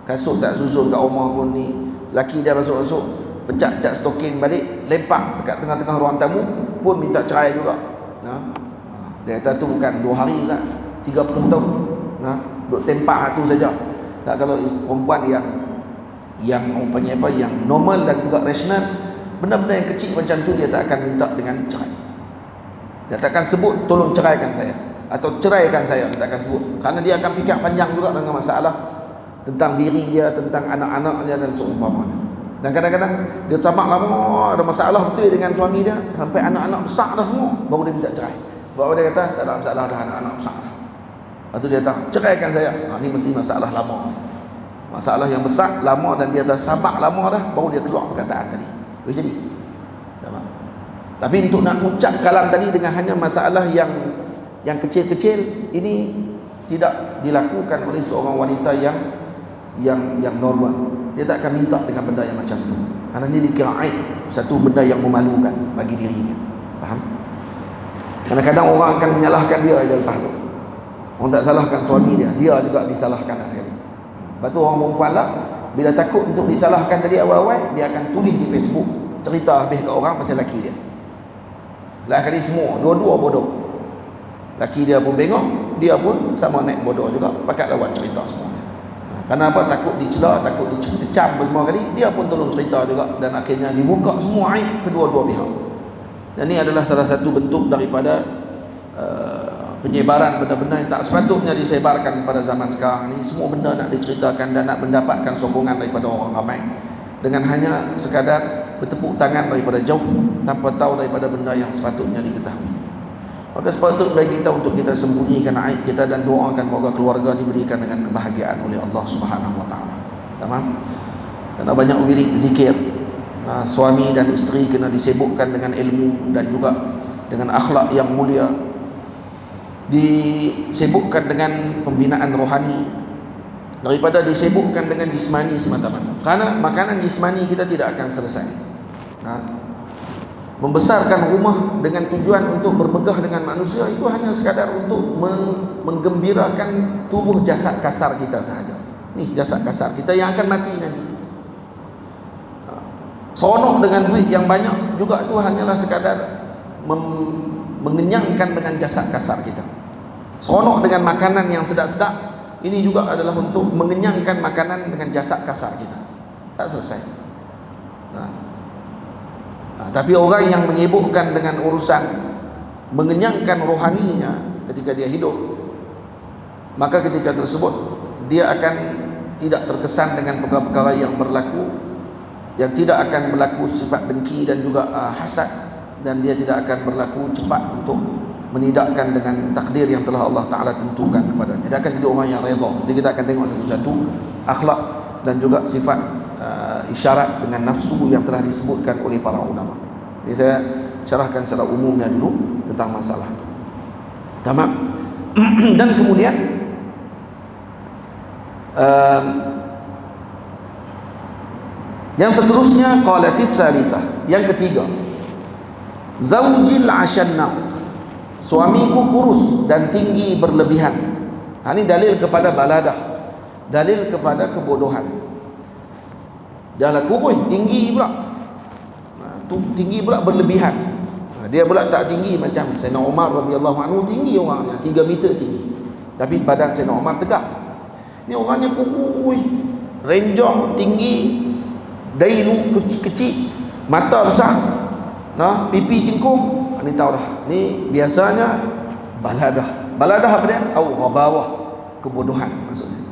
Kasut tak susun kat rumah pun ni, laki dia masuk-masuk pecah-pecah stokin balik, lempak dekat tengah-tengah ruang tamu, pun minta cerai juga. Dia kata tu bukan 2 hari lah, 30 tahun duk tempak tu saja. Tak, kalau perempuan yang umpamanya apa, yang normal dan juga rasional, benda-benda yang kecil macam tu dia tak akan minta dengan cerai. Dia tak akan sebut tolong ceraikan saya atau ceraikan saya, dia tak akan sebut, kerana dia akan fikir panjang juga dengan masalah tentang diri dia, tentang anak-anaknya dan seumpamanya. Dan kadang-kadang dia tamak lama, ada masalah betul dengan suami dia, sampai anak-anak besar dah semua, baru dia minta cerai. Baru dia kata tak ada masalah dah, anak-anak besar dah. Lepas tu dia kata ceraikan saya. Ni mesti masalah lama, masalah yang besar lama, dan dia dah sabar lama dah, baru dia keluar perkataan tadi. Boleh jadi. Tapi untuk nak ucap kalam tadi dengan hanya masalah yang kecil-kecil, ini tidak dilakukan oleh seorang wanita yang normal. Dia tak akan minta dengan benda yang macam tu, kerana ini dikira aib, satu benda yang memalukan bagi dirinya. Faham? Kadang-kadang orang akan menyalahkan dia lepas tu. Orang tak salahkan suami dia juga disalahkan sekali. Lepas tu orang perempuan lah, bila takut untuk disalahkan tadi awal-awal, dia akan tulis di Facebook, cerita habis kat orang pasal laki dia. Lain kali semua, dua-dua bodoh. Laki dia pun bengok, dia pun sama naik bodoh juga, pakat lawan cerita semua. Kenapa? Takut dicela, takut dicam semua kali, dia pun tolong cerita juga, dan akhirnya dibuka semua aib kedua-dua pihak. Dan ini adalah salah satu bentuk daripada penyebaran benda-benda yang tak sepatutnya disebarkan pada zaman sekarang ni. Semua benda nak diceritakan dan nak mendapatkan sokongan daripada orang ramai, dengan hanya sekadar bertepuk tangan daripada jauh, tanpa tahu daripada benda yang sepatutnya diketahui. Maka sepatutnya bagi kita untuk kita sembunyikan aib kita dan doakan semoga keluarga diberikan dengan kebahagiaan oleh Allah Subhanahu wa taala. Tamam? Karena banyak wirid zikir. Suami dan isteri kena disibukkan dengan ilmu dan juga dengan akhlak yang mulia. Disibukkan dengan pembinaan rohani, daripada disibukkan dengan jismani semata-mata. Karena makanan jismani kita tidak akan selesai. Membesarkan rumah dengan tujuan untuk bermegah dengan manusia itu hanya sekadar untuk menggembirakan tubuh jasad kasar kita sahaja. Ni jasad kasar kita yang akan mati nanti. Seronok dengan duit yang banyak juga itu hanyalah sekadar mengenyangkan dengan jasad kasar kita. Seronok dengan makanan yang sedap-sedap, ini juga adalah untuk mengenyangkan makanan dengan jasad kasar kita. Tak selesai. Tapi orang yang menyibukkan dengan urusan mengenyangkan rohaninya ketika dia hidup, maka ketika tersebut dia akan tidak terkesan dengan perkara-perkara yang berlaku, yang tidak akan berlaku sifat dengki dan juga hasad, dan dia tidak akan berlaku cepat untuk menidakkan dengan takdir yang telah Allah Ta'ala tentukan kepadanya. Dia akan jadi orang yang redha. Jadi kita akan tengok satu-satu akhlak dan juga sifat isyarat dengan nafsu yang telah disebutkan oleh para ulama. Jadi saya syarahkan secara umumnya dulu tentang masalah itu. Tamam. Dan kemudian yang seterusnya, qalatis salisah, yang ketiga, zaujil asyannaq, suamiku kurus dan tinggi berlebihan. Ini dalil kepada baladah, dalil kepada kebodohan. Dah lah kurus, tinggi pula. Tinggi pula berlebihan. Dia pula tak tinggi macam Sayyidina Umar radhiyallahu anhu, tinggi orangnya 3 meter tinggi. Tapi badan Sayyidina Umar tegak. Ni orangnya kurus, renjong, tinggi, dailu kecil-kecil, mata besar, pipi cengkung. Ni tahu dah. Ni biasanya baladah. Baladah apa dia? Ghabawah, kebodohan maksudnya.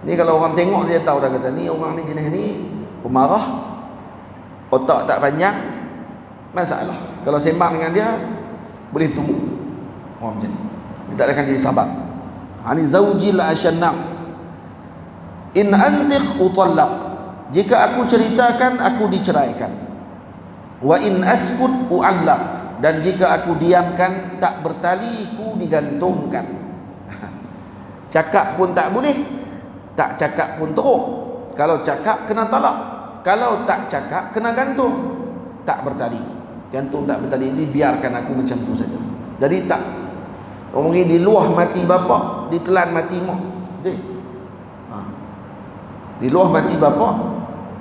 Ni kalau orang tengok dia tahu dah, kata ni orang ni jenis ni pemarah, otak tak panjang, masalah. Kalau sembang dengan dia boleh tumbuh orang macam ni. Dia tak akan jadi sabar. Ini zaujil asyannaq. In antiq utallaq, jika aku ceritakan aku diceraikan. Wa in askut uallaq, dan jika aku diamkan tak bertali ku digantungkan. Cakap pun tak boleh, tak cakap pun teruk. Kalau cakap kena talak, kalau tak cakap kena gantung, tak bertali. Gantung tak bertali ini biarkan aku macam tu saja. Jadi tak orang ini diluah mati bapa, ditelan mati mak. Okay. Diluah mati bapa,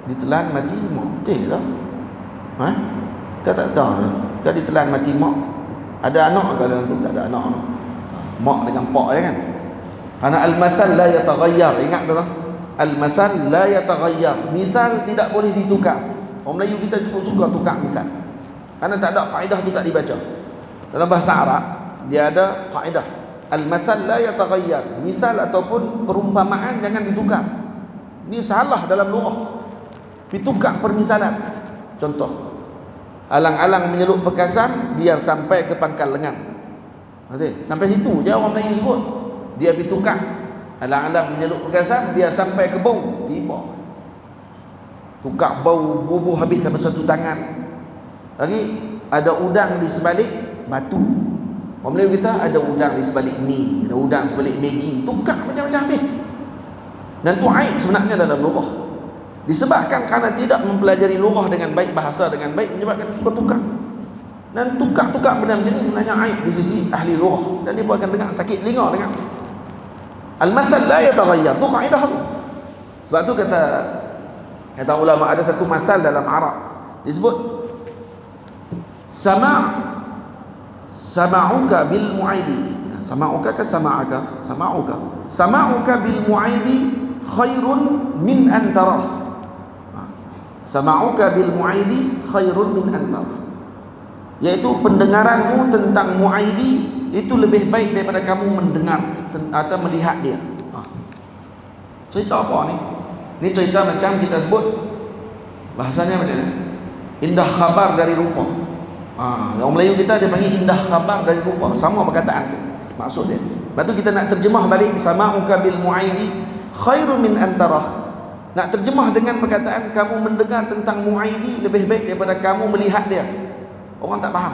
ditelan mati mak. Okey lah. Kita tak tahu. Kita ditelan mati mak. Ada anak ke dalam tu? Tak ada anak. Mak dengan pak ya kan. Karena al-masal la yataghayyar. Ingat tu lah. Al-masal la yataghayyar. Misal tidak boleh ditukar. Orang Melayu kita cukup suka tukar misal. Karena tak ada kaedah tu tak dibaca. Dalam bahasa Arab dia ada kaedah. Al-masal la yataghayyar. Misal ataupun perumpamaan jangan ditukar. Ini salah dalam lugah. Ditukar permisalan. Contoh, alang-alang menyelup pekasan biar sampai ke pangkal lengan. Sampai situ je orang Melayu sebut. Dia ditukar. Alang-alang menyelup pekasan biar sampai ke bau. Tiba. Tukar bau bubuh habis sampai satu tangan. Lagi ada udang di sebalik batu. Orang Melayu kita ada udang di sebalik mi, ada udang sebalik Maggi. Tukar macam-macam habis. Dan tu aib sebenarnya dalam lughah. Disebabkan kerana tidak mempelajari lughah dengan baik, bahasa dengan baik, menyebabkan suka tukar. Dan tukar-tukar benda macam ni sebenarnya aib di sisi ahli lughah. Dan dia pun akan dengar sakit telinga dengar. Al-masal la yataghayyar, tu kaedah tu. Sebab tu kata ulama ada satu masal dalam Arab disebut sama'uka bil mu'aidi. Sama'uka ke sama'aka? Sama'uka bil mu'aidi khairun min antara. Sama'uka bil mu'aidi khairun min antara. Iaitu pendengaranmu tentang mu'aidi itu lebih baik daripada kamu mendengar atau melihat dia. Cerita apa ni? Ni cerita macam kita sebut bahasanya macam ni, indah khabar dari rupa. Orang Melayu kita dia panggil indah khabar dari rupa. Sama perkataan tu maksud dia. Lepas tu kita nak terjemah balik sama'uka bil mu'aidi khairun min antara. Nak terjemah dengan perkataan kamu mendengar tentang mu'aidi lebih baik daripada kamu melihat dia. Orang tak faham.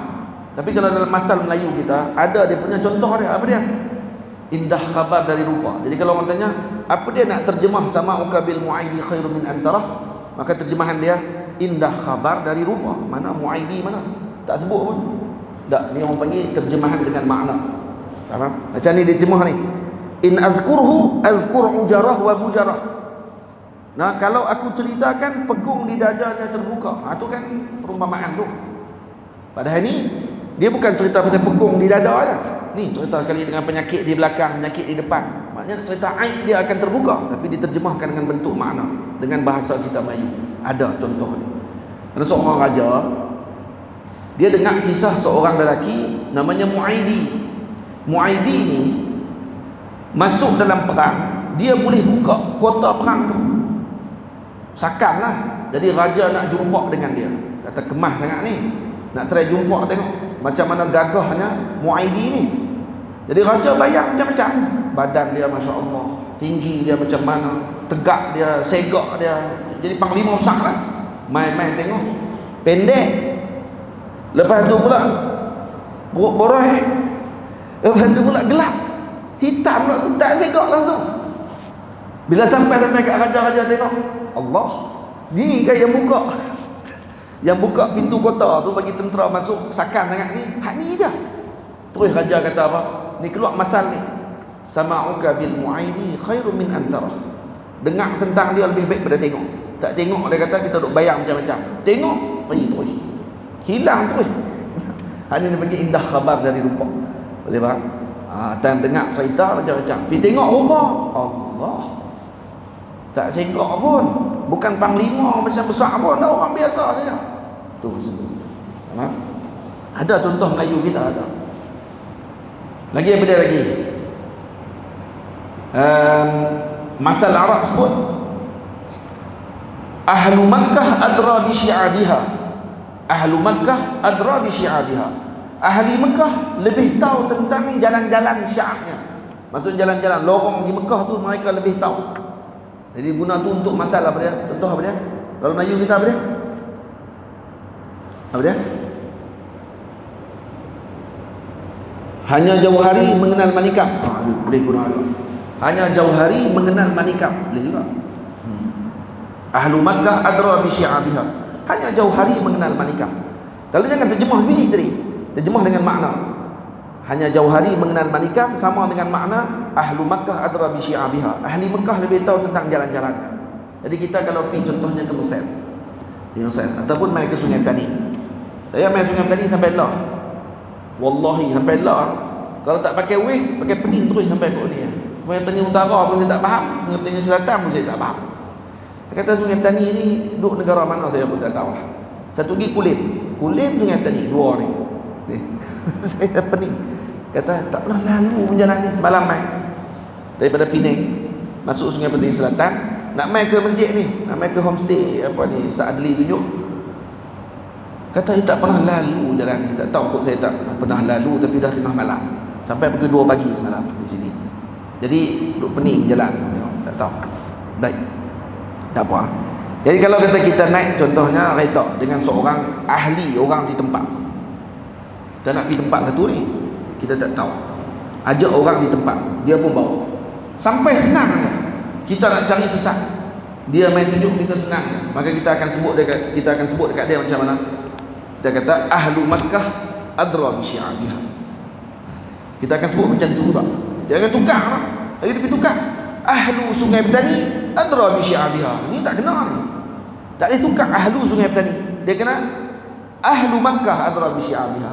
Tapi kalau dalam masal Melayu kita ada dia punya contoh dia. Apa dia? indah khabar dari rupa. Jadi kalau orang tanya apa dia nak terjemah sama'uka bil mu'aidi khairun min antarah, maka terjemahan dia indah khabar dari rupa. Mana mu'aidi mana? Tak sebut pun. Tak, ni orang panggil terjemahan dengan makna. Faham? Macam ni dia terjemah ni. In azkurhu azkur ujarah wa bujarah. Nah, kalau aku ceritakan pekung di dadanya terbuka. Tu kan perumpamaan tu. Padahal ni dia bukan cerita pasal pekung di dada aja. Ni cerita sekali dengan penyakit di belakang, penyakit di depan. Maknanya cerita aib dia akan terbuka, tapi diterjemahkan dengan bentuk makna, dengan bahasa kita Melayu. Ada contoh ni. Ada seorang raja, dia dengar kisah seorang lelaki namanya Mu'aidi. Mu'aidi ni masuk dalam perang, dia boleh buka kuota perang tu. Sakan lah. Jadi raja nak jumpa dengan dia. Kata kemas sangat ni, nak try jumpa tengok macam mana gagahnya Mu'aidi ni. Jadi raja bayang macam-macam. Badan dia Masya Allah, tinggi dia macam mana, tegak dia, segak dia. Jadi panglima besar lah. Main-main tengok. Pendek. Lepas tu pula buruk borai. Lepas tu pula gelap, hitam pula, tak segak langsung. Bila sampai kat raja-raja tengok, Allah, ni kan yang buka yang buka pintu kota tu bagi tentera masuk, sakan sangat ni. Hak ni je. Terus raja kata apa? Ni keluar masal ni. Sama'uka bil mu'aidi khairun min antarah. Dengar tentang dia lebih baik daripada tengok. Tak tengok dia kata kita duk bayang macam-macam. Tengok, pergi terus. Hilang terus. Hak ni dia bagi indah khabar dari rupa. Boleh faham? Dan dengar cerita macam-macam. Pergi tengok rupa. Allah. Tak segak pun. Bukan panglima macam besar pun. Dah orang biasa saja. Tu sebut. Ada contoh Melayu kita ada. Lagi apa dia lagi? Masal Arab sebut Ahlu Makkah adra bi syi'abiha. Ahlu Makkah adra bi syi'abiha. Ahli Mekah lebih tahu tentang jalan-jalan syiarnya. Maksud jalan-jalan lorong di Mekah tu mereka lebih tahu. Jadi guna tu untuk masalah apa dia? Contoh apa dia? Kalau Melayu kita apa dia? Apa dia? Hanya jauh hari mengenal manikam. Boleh guna juga. Hanya jauh hari mengenal manikam. Boleh juga. Ahlu Makkah adra bi syi'abiha. Hanya jauh hari mengenal manikam. Kalau jangan terjemah sendiri tadi. Terjemah dengan makna. Hanya jauh hari mengenal manikam sama dengan makna Ahlu Makkah adra bi syi'abiha. Ahli Mekah lebih tahu tentang jalan-jalan. Jadi kita kalau pergi contohnya ke Mesir, di Mesir ataupun main ke Sungai Tani. Saya main Sungai Tani sampai lah. Wallahi sampai lah. Kalau tak pakai Waze, pakai pening terus sampai ke ni. Sungai Tani Utara pun saya tak faham, Sungai Tani Selatan pun saya tak faham. Dia kata Sungai Tani ni duduk negara mana saya pun tak tahu lah. Satu lagi Kulim. Kulim Sungai Tani, dua ni. Saya pening. Kata tak pernah lalu menjalan ni. Semalam main daripada Penang masuk Sungai Tani Selatan, nak main ke masjid ni, nak main ke homestay apa ni Ustaz Adli tunjuk. Kata saya tak pernah lalu jalan ni. Tak tahu kot saya tak pernah lalu, tapi dah tengah malam. Sampai pukul 2 pagi semalam di sini. Jadi duduk pening jalan. Tak tahu. Baik. Tak apa. Jadi kalau kata kita naik contohnya kereta dengan seorang ahli orang di tempat. Kita nak pergi tempat satu ni, kita tak tahu. Ajak orang di tempat, dia pun bawa. Sampai senang je. Kita nak cari sesat, dia main tunjuk kita senang. Maka kita akan sebut dekat dia macam mana? Kita kata Ahlu Makkah adra bi syi'abiha. Kita akan sebut macam tu juga. Jangan tukar lah. Lagi lebih tukar. Ahlu Sungai Petani adra bi syi'abiha. Ini tak kena ni. Tak boleh tukar Ahlu Sungai Petani. Dia kena Ahlu Makkah adra bi syi'abiha.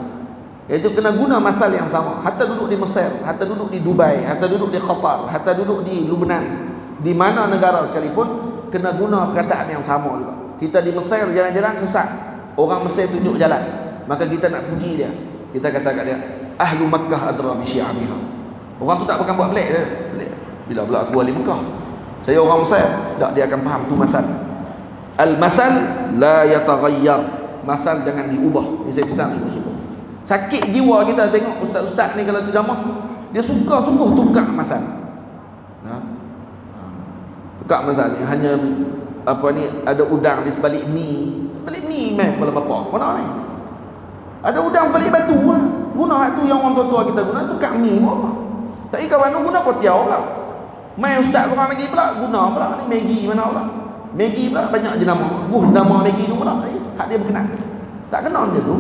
Iaitu kena guna masal yang sama. Hatta duduk di Mesir, hatta duduk di Dubai, hatta duduk di Qatar, hatta duduk di Lubnan, di mana negara sekalipun, kena guna perkataan yang sama juga. Kita di Mesir jalan-jalan sesat, orang Mesir tunjuk jalan, maka kita nak puji dia. Kita kata kat dia Ahlu Makkah adra bi syi'abiha. Orang tu tak akan buat pelik dia. Bila pula aku ahli Mekah, saya orang Mesir, tak, dia akan faham tu masal. Al-masal la yataghayyar. Masal jangan diubah. Ini saya pesan sungguh-sungguh. Sakit jiwa kita tengok ustaz-ustaz ni kalau ceramah, dia suka sungguh tukar masal. Tukar masal ni hanya apa ni, ada udang di sebalik mi. Balik mi mai kepala bapa. Mana ni? Ada udang balik batu lah. Guna hak tu yang orang tua-tua kita guna, tukar mi apa? Tapi kawan tu guna kotiau pula. Mai ustaz korang lagi pula guna pula ni Maggi mana pula. Maggi pula banyak jenama. Nama Maggi tu pula. Hak dia berkenan. Tak kena macam tu.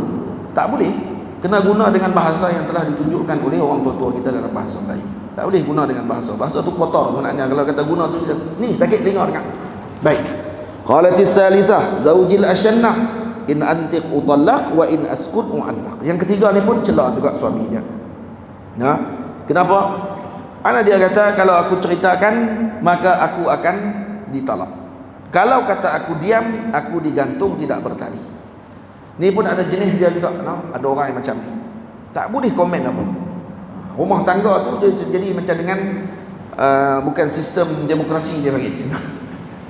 Tak boleh. Kena guna dengan bahasa yang telah ditunjukkan oleh orang tua-tua kita dalam bahasa Melayu. Tak boleh guna dengan bahasa. Bahasa tu kotor sebenarnya. Kalau kata guna tu ni sakit dengar dekat. Baik. Qalatis salisah zaujil asyannaq in antiq utallaq wa in askut mu'allaq. Yang ketiga ni pun celah juga suami dia. Nah, kenapa? Ana dia kata kalau aku ceritakan maka aku akan ditalak. Kalau kata aku diam, aku digantung tidak bertali. Ni pun ada jenis dia juga, no? Ada orang yang macam ni. Tak boleh komen apa. Rumah tangga tu dia jadi macam dengan bukan sistem demokrasi dia bagi.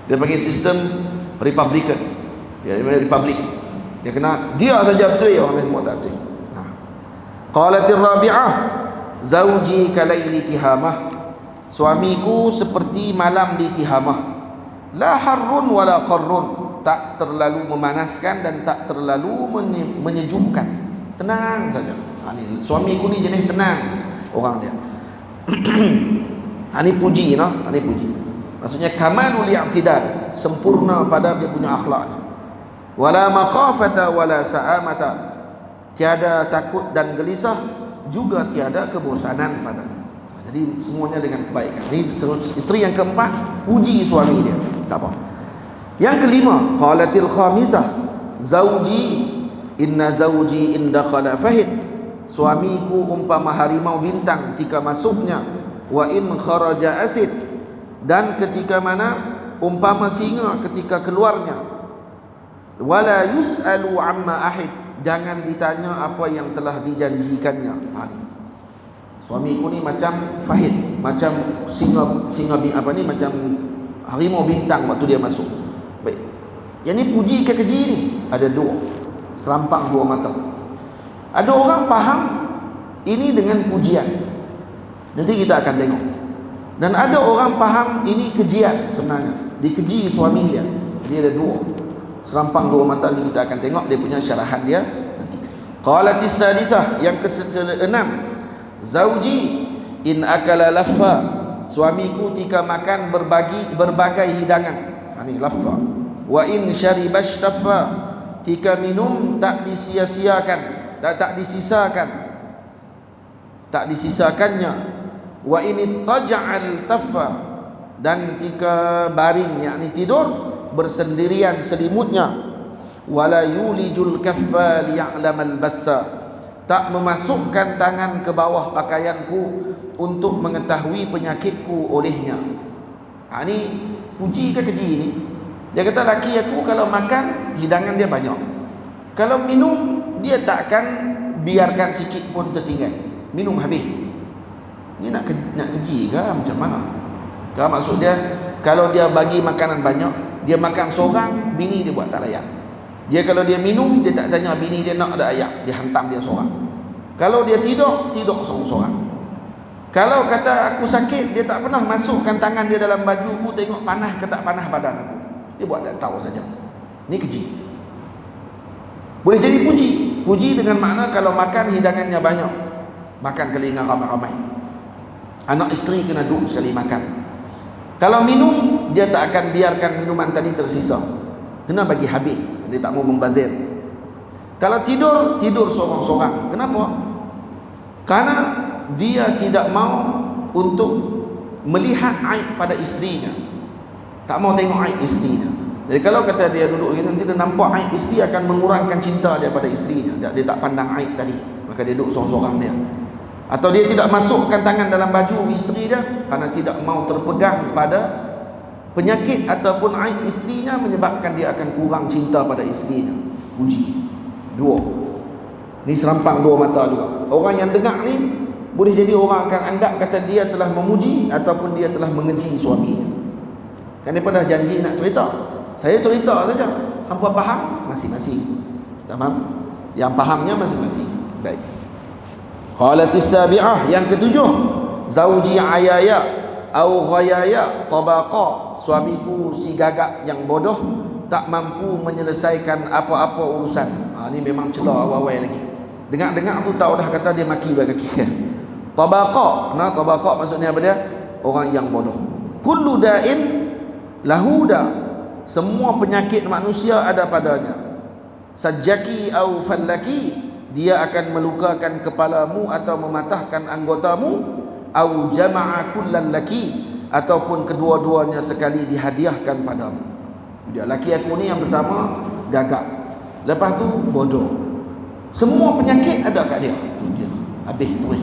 Dia bagi sistem Republican. Dia republik. Dia kena dia saja betul, orang lain semua tak betul. Qalatir rabi'ah zauji kalaili tihamah. Suamiku seperti malam di Tihamah. La harrun wala qarrun. Tak terlalu memanaskan dan tak terlalu menyejukkan. Tenang saja. Ni suamiku ni jenis tenang orang dia. Ini puji, no? Ini puji. Maksudnya kamalul i'tidal, sempurna pada dia punya akhlak. Wala makhafata wala sa'amata. Tiada takut dan gelisah, juga tiada kebosanan padanya. Jadi semuanya dengan kebaikan. Ini isteri yang keempat, puji suami dia. Tak apa. Yang kelima, qalatil khamisah zauji inna zauji in dakhala fahid. Suamiku umpama harimau bintang ketika masuknya, wa in kharaja asid, dan ketika mana umpama singa ketika keluarnya. Wala yus'alu amma ahid, jangan ditanya apa yang telah dijanjikannya. Suamiku ni macam fahid, macam singa apa ni, macam harimau bintang waktu dia masuk. Baik. Yang ni puji ke keji ni? Ada dua. Serampang dua mata. Ada orang faham ini dengan pujian. Nanti kita akan tengok. Dan ada orang faham ini kejian sebenarnya. Dikeji suami dia. Jadi ada dua. Serampang dua mata ni kita akan tengok dia punya syarahan dia nanti. Qalatis sadisah, yang ke-6. Zauji in akala laffa. Suamiku jika makan berbagai hidangan. Ini laffa. Wa in syariba ishtaffa, jika minum tak disia-siakan, tak disisakan, tak disisakannya. Wa in ittaja'al taffa, dan jika baring yakni tidur bersendirian selimutnya. Wala yulijul kaffa liya'lamal bassa, tak memasukkan tangan ke bawah pakaianku untuk mengetahui penyakitku olehnya. Ini puji ke keji ni? Dia kata laki aku kalau makan hidangan dia banyak, kalau minum dia tak akan biarkan sikit pun tertinggal, minum habis. Ni nak keji ke macam mana? Kalau maksud dia, kalau dia bagi makanan banyak, dia makan seorang, bini dia buat tak layak. Dia kalau dia minum, dia tak tanya bini dia nak ada ayak, dia hantam dia seorang. Kalau dia tidur seorang-seorang. Kalau kata aku sakit, dia tak pernah masukkan tangan dia dalam baju aku, tengok panas ke tak panas badan aku. Dia buat tak tahu saja. Ini keji. Boleh jadi puji. Puji dengan makna kalau makan hidangannya banyak, makan kelingan ramai-ramai. Anak isteri kena duduk sekali makan. Kalau minum, dia tak akan biarkan minuman tadi tersisa, kena bagi habis. Dia tak mau membazir. Kalau tidur seorang-seorang. Kenapa? Karena dia tidak mau untuk melihat aib pada isterinya, tak mau tengok aib isterinya. Jadi kalau kata dia duduk gitu, nanti dia nampak aib isteri, akan mengurangkan cinta dia pada isterinya. Dia tak pandang aib tadi, maka dia duduk seorang-seorang dia. Atau dia tidak masukkan tangan dalam baju isteri dia karena tidak mau terpegang pada penyakit ataupun aib isterinya, menyebabkan dia akan kurang cinta pada isterinya. Puji. Dua. Ni serampang dua mata juga. Orang yang dengar ni boleh jadi orang akan anggap kata dia telah memuji ataupun dia telah mengeji suaminya. Kan dia dah janji nak cerita. Saya cerita saja. Hampa faham? Masing-masing. Faham? Yang fahamnya masing-masing. Baik. Qalatis sabi'ah, yang ketujuh. Zauji ayaya au ghayaya tabaqa. Suamiku si gagak yang bodoh, tak mampu menyelesaikan apa-apa urusan. Ini memang celah awal-awal lagi. Dengar-dengar tu tahu dah kata dia maki bagi kaki. Tabaqa. Nah, tabaqa maksudnya apa dia? Orang yang bodoh. Kullu da'in lahu da. Semua penyakit manusia ada padanya. Sajjaki au fallaki, dia akan melukakan kepalamu atau mematahkan anggotamu. Au jama'a kullal laki, ataupun kedua-duanya sekali dihadiahkan padamu. Dia laki aku ni yang pertama gagap, lepas tu bodoh. Semua penyakit ada kat dia. Tu dia. Habis terus.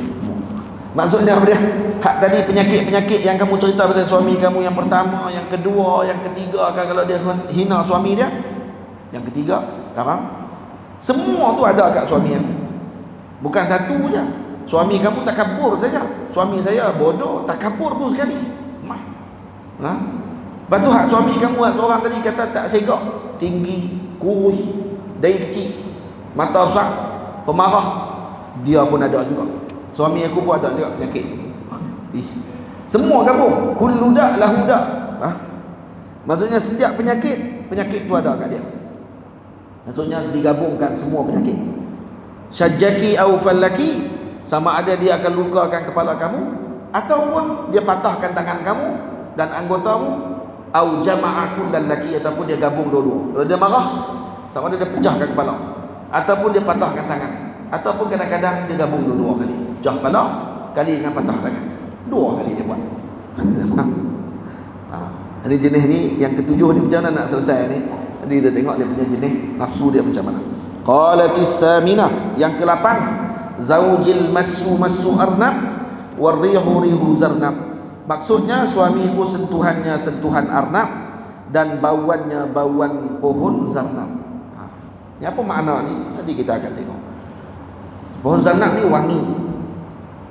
Maksudnya apa dia? Hak tadi penyakit-penyakit yang kamu cerita pasal suami kamu yang pertama, yang kedua, yang ketiga, kan kalau dia hina suami dia, yang ketiga, tak faham? Semua tu ada kat suami kamu. Bukan satu je. Suami kamu takabur saja. Suami saya bodoh, takabur pun sekali. Mah. Ha? Lepas tu hak suami kamu, hak seorang tadi kata tak segak, tinggi, kurus, dari kecil, mata besar, pemarah, dia pun ada juga. Suami aku pun ada juga penyakit. Semua gabung. Kullu da' lahu da'. Ha? Maksudnya setiap penyakit tu ada kat dia. Maksudnya digabungkan semua penyakit. Syajjaki au fallaki, sama ada dia akan lukakan kepala kamu, ataupun dia patahkan tangan kamu dan anggotamu, au jama'a kullal laki, ataupun dia gabung dua-dua. Kalau dia marah, sama ada dia pecahkan kepala, ataupun dia patahkan tangan, ataupun kadang-kadang dia gabung dua-dua kali. Pecah kepala kali dengan patah tangan. Dua kali dia buat. Ini jenis ni yang ketujuh ni macam mana nak selesai ni? Nanti kita tengok dia punya jenis nafsu dia macam mana. Qalatis saminah, yang ke-8, zaujil massu arnab warihu rihu zarnab. Maksudnya suamiku sentuhannya sentuhan arnab dan bauannya bauan pohon zarnab. Ni apa makna ni? Nanti kita akan tengok. Pohon zarnab ni wangi.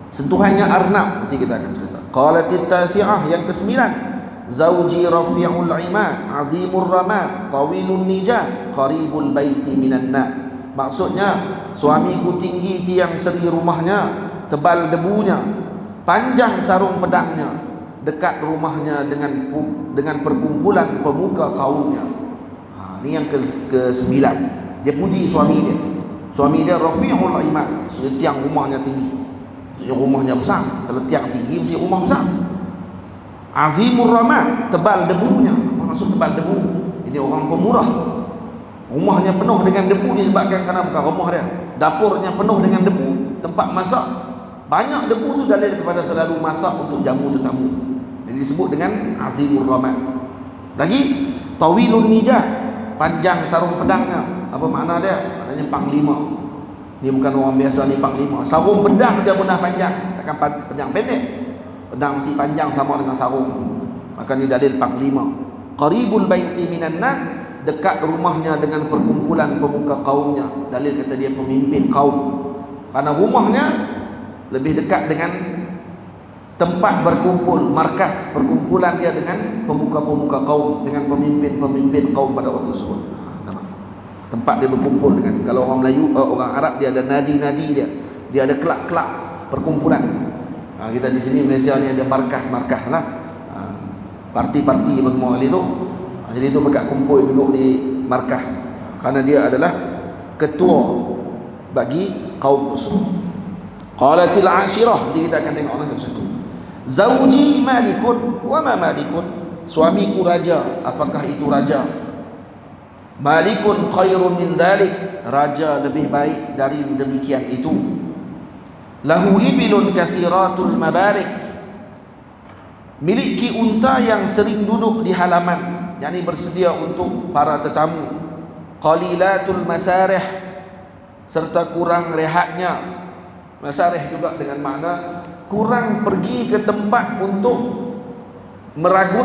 Sentuhannya arnab, nanti kita akan cerita. Qalatit tasi'ah, yang ke-9, zauji rafi'ul iman, azimur ramad, tawilun nijat, qaribul baiti minan nar. Maksudnya suamiku tinggi tiang seri rumahnya, tebal debunya, panjang sarung pedangnya, dekat rumahnya dengan perkumpulan pemuka kaumnya. Ini yang ke-9. Dia puji suami dia. Suami dia rafi'ul iman, tiang rumahnya tinggi. Rumahnya besar. Kalau tiang tinggi mesti rumah besar. Azimur ramad, tebal debunya. Apa maksud tebal debu? Ini orang pemurah. Rumahnya penuh dengan debu disebabkan kerana bukan rumah dia, dapurnya penuh dengan debu, tempat masak banyak debu tu dalil kepada selalu masak untuk jamu tetamu. Jadi disebut dengan azimur ramad. Lagi tawilun nijah, panjang sarung pedangnya. Apa makna dia? Maknanya panglima. Ni bukan orang biasa, ni panglima. Sarung pedang dia benar panjang, takkan panjang pendek. Pedang mesti panjang sama dengan sarung. Maka ni dalil panglima. Qaribul baiti minan nar, dekat rumahnya dengan perkumpulan pemuka kaumnya. Dalil kata dia pemimpin kaum. Karena rumahnya lebih dekat dengan tempat berkumpul, markas perkumpulan dia dengan pemuka-pemuka kaum, dengan pemimpin-pemimpin kaum pada waktu tersebut. Tempat dia berkumpul dengan, kalau orang Melayu, orang Arab dia ada nadi-nadi dia ada kelab-kelab perkumpulan. Kita di sini Malaysia ni ada markas-markas lah, parti-parti apa semua kali tu. Jadi tu berkat kumpul duduk di markas, kerana dia adalah ketua bagi kaum tersebut. Qalatil ashirah, nanti kita akan tengok satu-satu. Zauji malikun wa ma malikun, suamiku raja, apakah itu raja? Malikun khairun min dhalik, raja lebih baik dari demikian itu. Lahu ibilun kathiratul mabarik, miliki unta yang sering duduk di halaman, yakni bersedia untuk para tetamu. Qalilatul masarih, serta kurang rehatnya. Masarih juga dengan makna kurang pergi ke tempat untuk meragut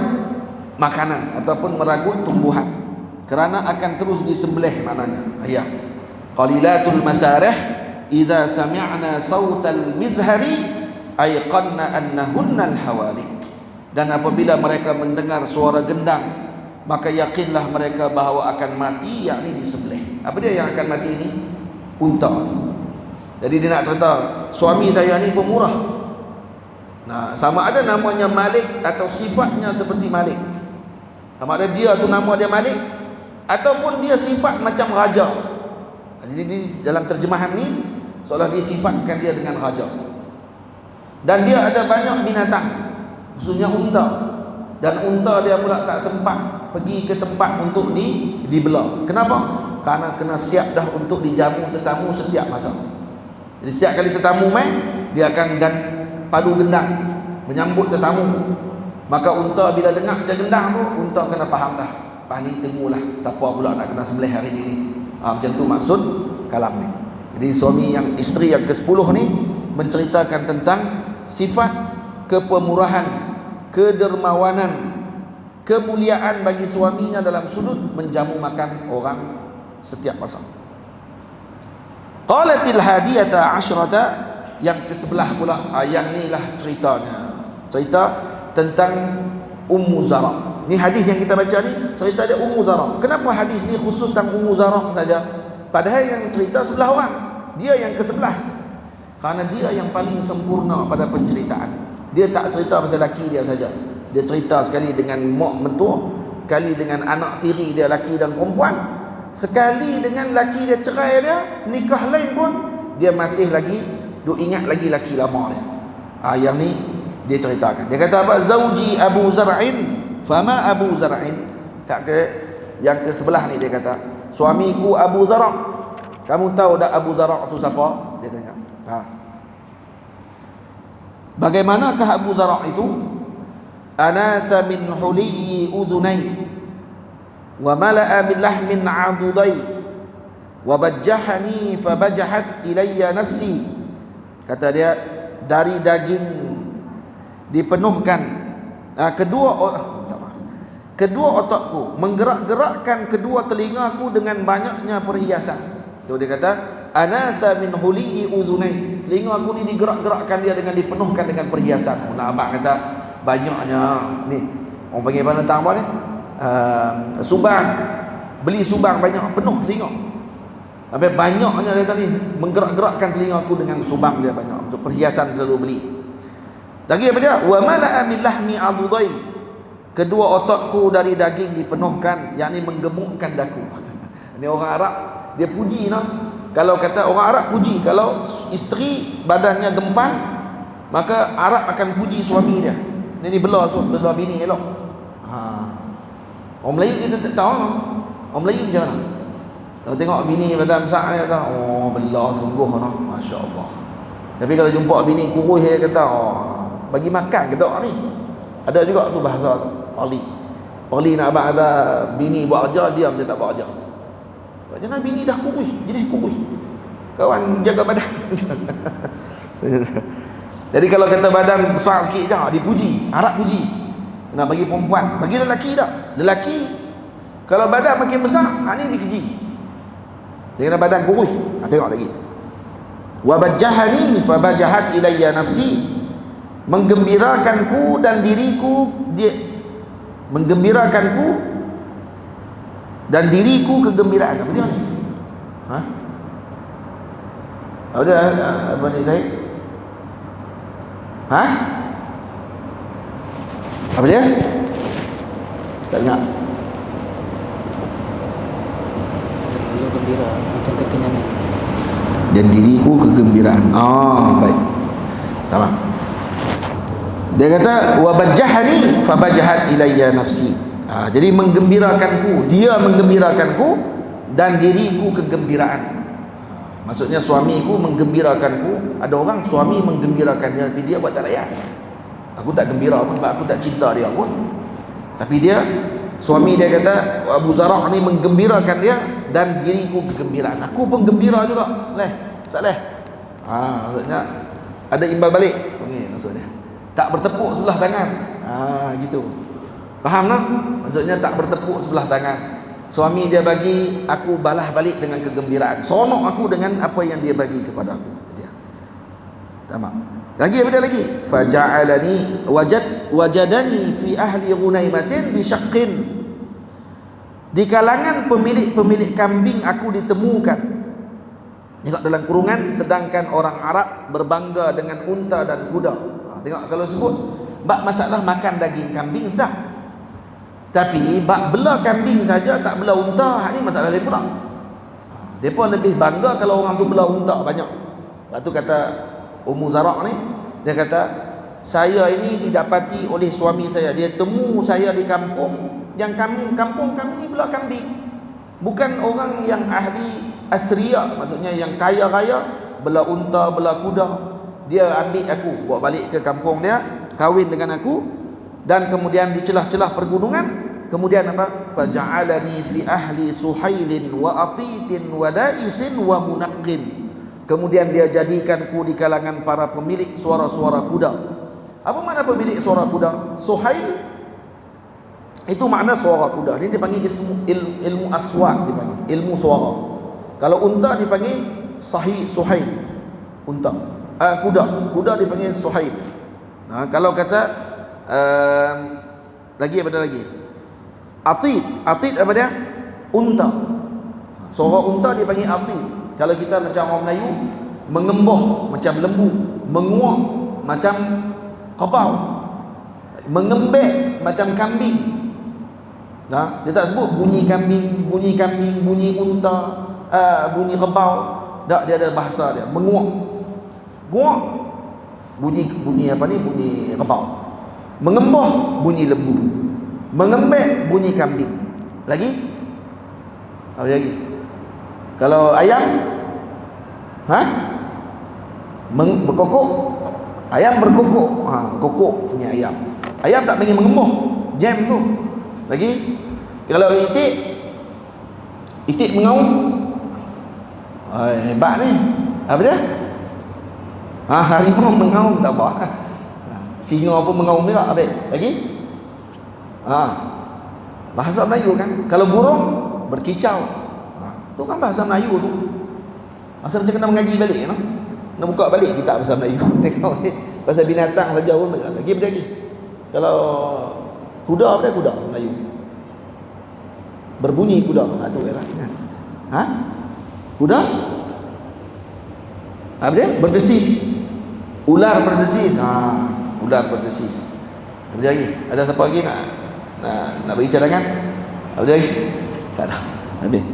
makanan ataupun meragut tumbuhan, kerana akan terus disembelih maknanya. Ayat qalilatul masarih idza sami'na sautal mizhari ayqanna annahunnal hawalik, dan apabila mereka mendengar suara gendang maka yakinlah mereka bahawa akan mati, yakni disembelih. Apa dia yang akan mati ini? Unta. Jadi dia nak cerita, suami saya ni pemurah. Nah, sama ada namanya Malik atau sifatnya seperti Malik. Sama ada dia tu nama dia Malik ataupun dia sifat macam raja. Jadi di dalam terjemahan ni seolah dia sifatkan dia dengan raja. Dan dia ada banyak binatang, khususnya unta. Dan unta dia pula tak sempat pergi ke tempat untuk dibelah. Kenapa? Karena kena siap dah untuk dijamu tetamu setiap masa. Jadi setiap kali tetamu main, dia akan padu gendang menyambut tetamu. Maka unta bila dengar dia gendang tu, unta kena faham dah. Lepas ni tunggulah siapa pula nak kena sembelih hari ni. Macam tu maksud kalam ni. Jadi isteri yang ke-10 ni menceritakan tentang sifat kepemurahan, kedermawanan, kemuliaan bagi suaminya dalam sudut menjamu makan orang setiap masa. Qalatil hadiyata asyrata, yang ke-11 pula, yang inilah ceritanya. Cerita tentang Ummu Zara. Ni hadis yang kita baca ni, cerita dia Ummu Zara. Kenapa hadis ni khusus tentang Ummu Zara saja? Padahal yang cerita 11 orang, dia yang ke-11. Karena dia yang paling sempurna pada penceritaan. Dia tak cerita pasal laki dia saja. Dia cerita sekali dengan mak mentua, sekali dengan anak tiri dia laki dan perempuan, sekali dengan laki dia cerai dia, nikah lain pun dia masih lagi duk ingat lagi laki lama dia. Yang ni dia ceritakan. Dia kata apa? Zauji Abu Zar'in, fama Abu Zar'in. Yang ke-11 ni dia kata, suamiku Abu Zara'. Kamu tahu tak Abu Zara' tu siapa? Dia tanya. Bagaimanakah Abu Zara' itu? Anasa min huliyyi uzunai wa mala'a min lahmin 'adudai wa bajjahani fabajahat ilayya nafsi. Kata dia, dari daging dipenuhkan kedua otakku, menggerak-gerakkan kedua telingaku dengan banyaknya perhiasan. Tu dia kata, anasa min huliyyi uzunai. Telinga aku ni digerak-gerakkan dia dengan dipenuhkan dengan perhiasan. Nak abang kata banyaknya ni, orang panggil apa tentang apa ni? Subang. Beli subang banyak, penuh telinga. Sampai banyaknya dia tadi menggerak-gerakkan telinga aku dengan subang dia banyak. Untuk perhiasan selalu beli. Lagi apa dia? Wa mala'a min lahmi adudai. Kedua otakku dari daging dipenuhkan, yakni menggemukkan daku. Ini orang Arab, dia puji nah. Kalau kata orang Arab puji, kalau isteri badannya gempal, maka Arab akan puji suami dia. Ini bela bini elok. Orang Melayu kita tak tahu. Orang Melayu macam mana? Kalau tengok bini badan besar dia kata, oh bela sungguh noh, masya-Allah. Tapi kalau jumpa bini kurus dia kata, oh bagi makan kedok ni. Ada juga tu bahasa Pali nak abang ada bini buat kerja, diam dia tak buat kerja. Jangan bini dah kurus, jenis kurus. Kawan jaga badan. Jadi kalau kata badan besar sikit je, dipuji, harap puji. Nak bagi perempuan, bagi lelaki tak? Lelaki kalau badan makin besar, ni dikeji. Jangan badan kurus. Tengok lagi. Wa bajjahani fa bajahat ilayya nafsi. Menggembirakanku dan diriku, dia menggembirakanku dan diriku kegembiraan. Apa dia ni? Apa dia? Apa ni Zahid? Apa dia? Tak ingat. Dia gembira macam kekenyangan. Dan diriku kegembiraan. Baik. Tamam. Dia kata wa bajjahani fa bajahat ilayya nafsi. Jadi menggembirakanku, dia menggembirakanku dan diriku kegembiraan. Maksudnya suamiku menggembirakanku. Ada orang suami menggembirakan dia, tapi dia buat tak layak. Aku tak gembira pun sebab aku tak cinta dia pun. Tapi dia, suami dia kata Abu Zara' ni menggembirakan dia dan diriku kegembiraan. Aku pun gembira juga. Tak leh. Maksudnya ada imbal balik. Maksudnya tak bertepuk sebelah tangan. Gitu. Faham tak? Maksudnya tak bertepuk sebelah tangan. Suami dia bagi, aku balas balik dengan kegembiraan. Sonok aku dengan apa yang dia bagi kepada aku. Itu dia. Tamam. Lagi apa dia lagi? Faja'alani wajadani fi ahli Ghunaimatin bi syaqqin. Di kalangan pemilik kambing aku ditemukan. Tengok dalam kurungan, sedangkan orang Arab berbangga dengan unta dan kuda. Tengok kalau sebut bab masalah makan daging kambing sudah. Tapi bab bela kambing saja tak bela unta, ni masalah lain pula. Depa lebih bangga kalau orang tu bela unta banyak. Lepas tu kata Ummu Zara' ni, Dia kata, saya ini didapati oleh suami saya. Dia temu saya di kampung. Yang kampung kami ni belah kambing. Bukan orang yang ahli asriya, maksudnya yang kaya-kaya, belah unta, belah kuda. Dia ambil aku, bawa balik ke kampung dia, kahwin dengan aku, dan kemudian di celah-celah pergunungan, kemudian apa? Faja'alani fi ahli Suhailin wa Atitin wa Da'isin wa Munaqqin. Kemudian dia jadikanku di kalangan para pemilik suara-suara kuda. Apa makna pemilik suara kuda? Suhail itu makna suara kuda. Ini dipanggil ilmu aswat, dipanggil ilmu suara. Kalau unta dipanggil suhail, unta. Kuda dipanggil suhail. Nah, kalau kata lagi apa lagi? Atid apa dia? Unta. Suara unta dipanggil atid. Kalau kita macam orang Melayu, mengembah macam lembu, menguak macam kerbau, mengembek macam kambing. Nah, dia tak sebut bunyi kambing, bunyi unta, bunyi kerbau. Tak, dia ada bahasa dia, menguak. Guak bunyi apa ni? Bunyi kerbau. Mengembah bunyi lembu. Mengembek bunyi kambing. Lagi? Apa lagi? Kalau ayam, berkokok. Ayam berkokok. Kokok punya ayam. Ayam tak panggil mengembah, jam tu. Lagi? Kalau itik mengaum. Hebat ni. Apa dia? Harimau mengaum tak apa. Singa pun mengaum juga. Habis. Lagi? Bahasa Melayu kan. Kalau burung berkicau. Itu kan bahasa Melayu tu. Masa macam kena mengaji balik, no? Nak buka balik kitab bahasa Melayu. Tengok ni. Bahasa binatang saja pun lagi apa lagi? Kalau kuda apa dia? Kuda Melayu. Berbunyi kuda. Tu ialah kan. Kuda? Apa dia? Berdesis. Ular berdesis. Ular berdesis. Apa lagi? Ada siapa lagi nak bagi cadangan? Apa lagi? Tak ada. Habis.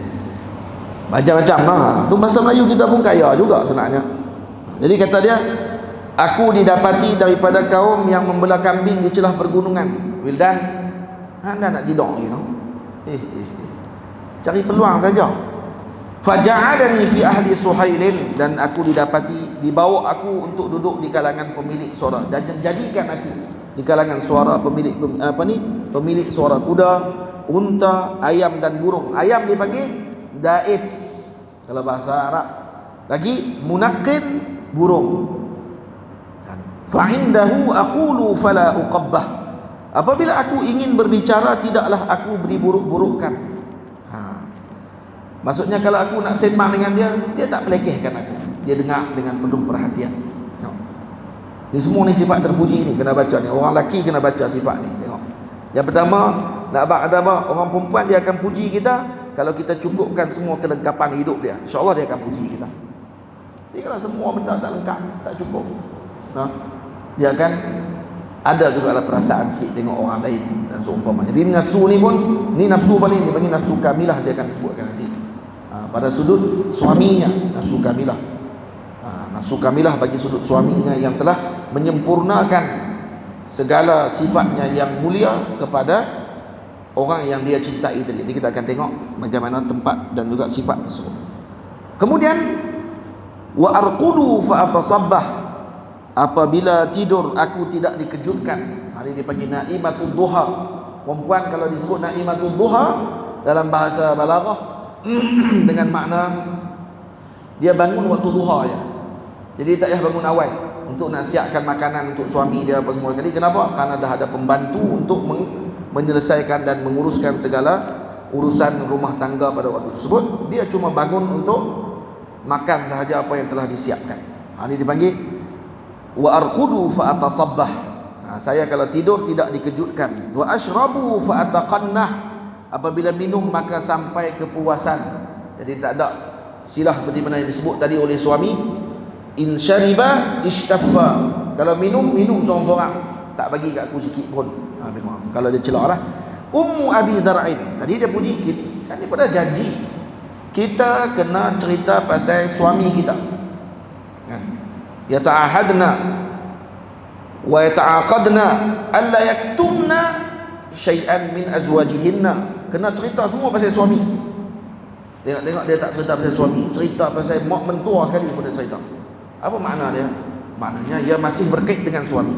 Macam-macam lah. Tu bahasa Melayu kita pun kaya juga sebenarnya. Jadi kata dia, aku didapati daripada kaum yang membelah kambing di celah pergunungan. Wildan, anda nak tidur lagi, no? Cari peluang saja. Faja'alani fi ahli Suhailin, dan aku didapati, dibawa aku untuk duduk di kalangan pemilik suara, dan jadikan aku di kalangan suara pemilik suara kuda, unta, ayam dan burung. Ayam dipanggil da'is kalau bahasa Arab. Lagi munaqqin, burung. Fa'indahu aqulu fala uqabbah. Apabila aku ingin berbicara, tidaklah aku beri buruk-burukkan. Maksudnya kalau aku nak sembang dengan dia, dia tak melekehkan aku. Dia dengar dengan penuh perhatian. Ini semua ni sifat terpuji ni kena baca ni. Orang lelaki kena baca sifat ni. Tengok. Yang pertama, nak kata apa? Orang perempuan dia akan puji kita kalau kita cukupkan semua kelengkapan hidup dia. InsyaAllah dia akan puji kita. Jadi kalau semua benda tak lengkap, tak cukup, dia akan ada juga lah perasaan sikit tengok orang lain dan seumpama. Jadi nafsu ni pun, ni nafsu apa ni? Dia panggil nafsu kamilah, dia akan buatkan nanti. Pada sudut suaminya, nafsu kamilah. Nafsu kamilah bagi sudut suaminya yang telah menyempurnakan segala sifatnya yang mulia kepada orang yang dia cintai tadi. Jadi kita akan tengok bagaimana tempat dan juga sifat tersebut. Kemudian wa arqudu fa atasabbah, apabila tidur aku tidak dikejutkan. Hari ini dipanggil naimatul duha. Perempuan kalau disebut naimatul duha dalam bahasa balaghah dengan makna dia bangun waktu duha ya. Jadi tak payah bangun awal untuk nak siapkan makanan untuk suami dia apa semua kali. Kenapa? Karena dah ada pembantu untuk menyelesaikan dan menguruskan segala urusan rumah tangga pada waktu tersebut. Dia cuma bangun untuk makan sahaja apa yang telah disiapkan. Ini dipanggil wa arqudu fa atasabbah. Saya kalau tidur tidak dikejutkan. Wa ashrabu fa ataqannah, apabila minum maka sampai kepuasan. Jadi tak ada silah seperti mana yang disebut tadi oleh suami. In syariba ishtaffa, kalau minum seorang-seorang, tak bagi kat aku sikit pun. Kalau dia celak lah. Ummu Abi Zar'in, tadi dia puji kita, kan dia pada janji kita kena cerita pasal suami kita kan? Ya ta'ahadna wa yata'aqadna alla yaktumna syai'an min azwajihinna. Kena cerita semua pasal suami. Tengok dia tak cerita pasal suami, cerita pasal mak mentua sekali pun dia cerita. Apa makna dia? Maknanya ia masih berkait dengan suami,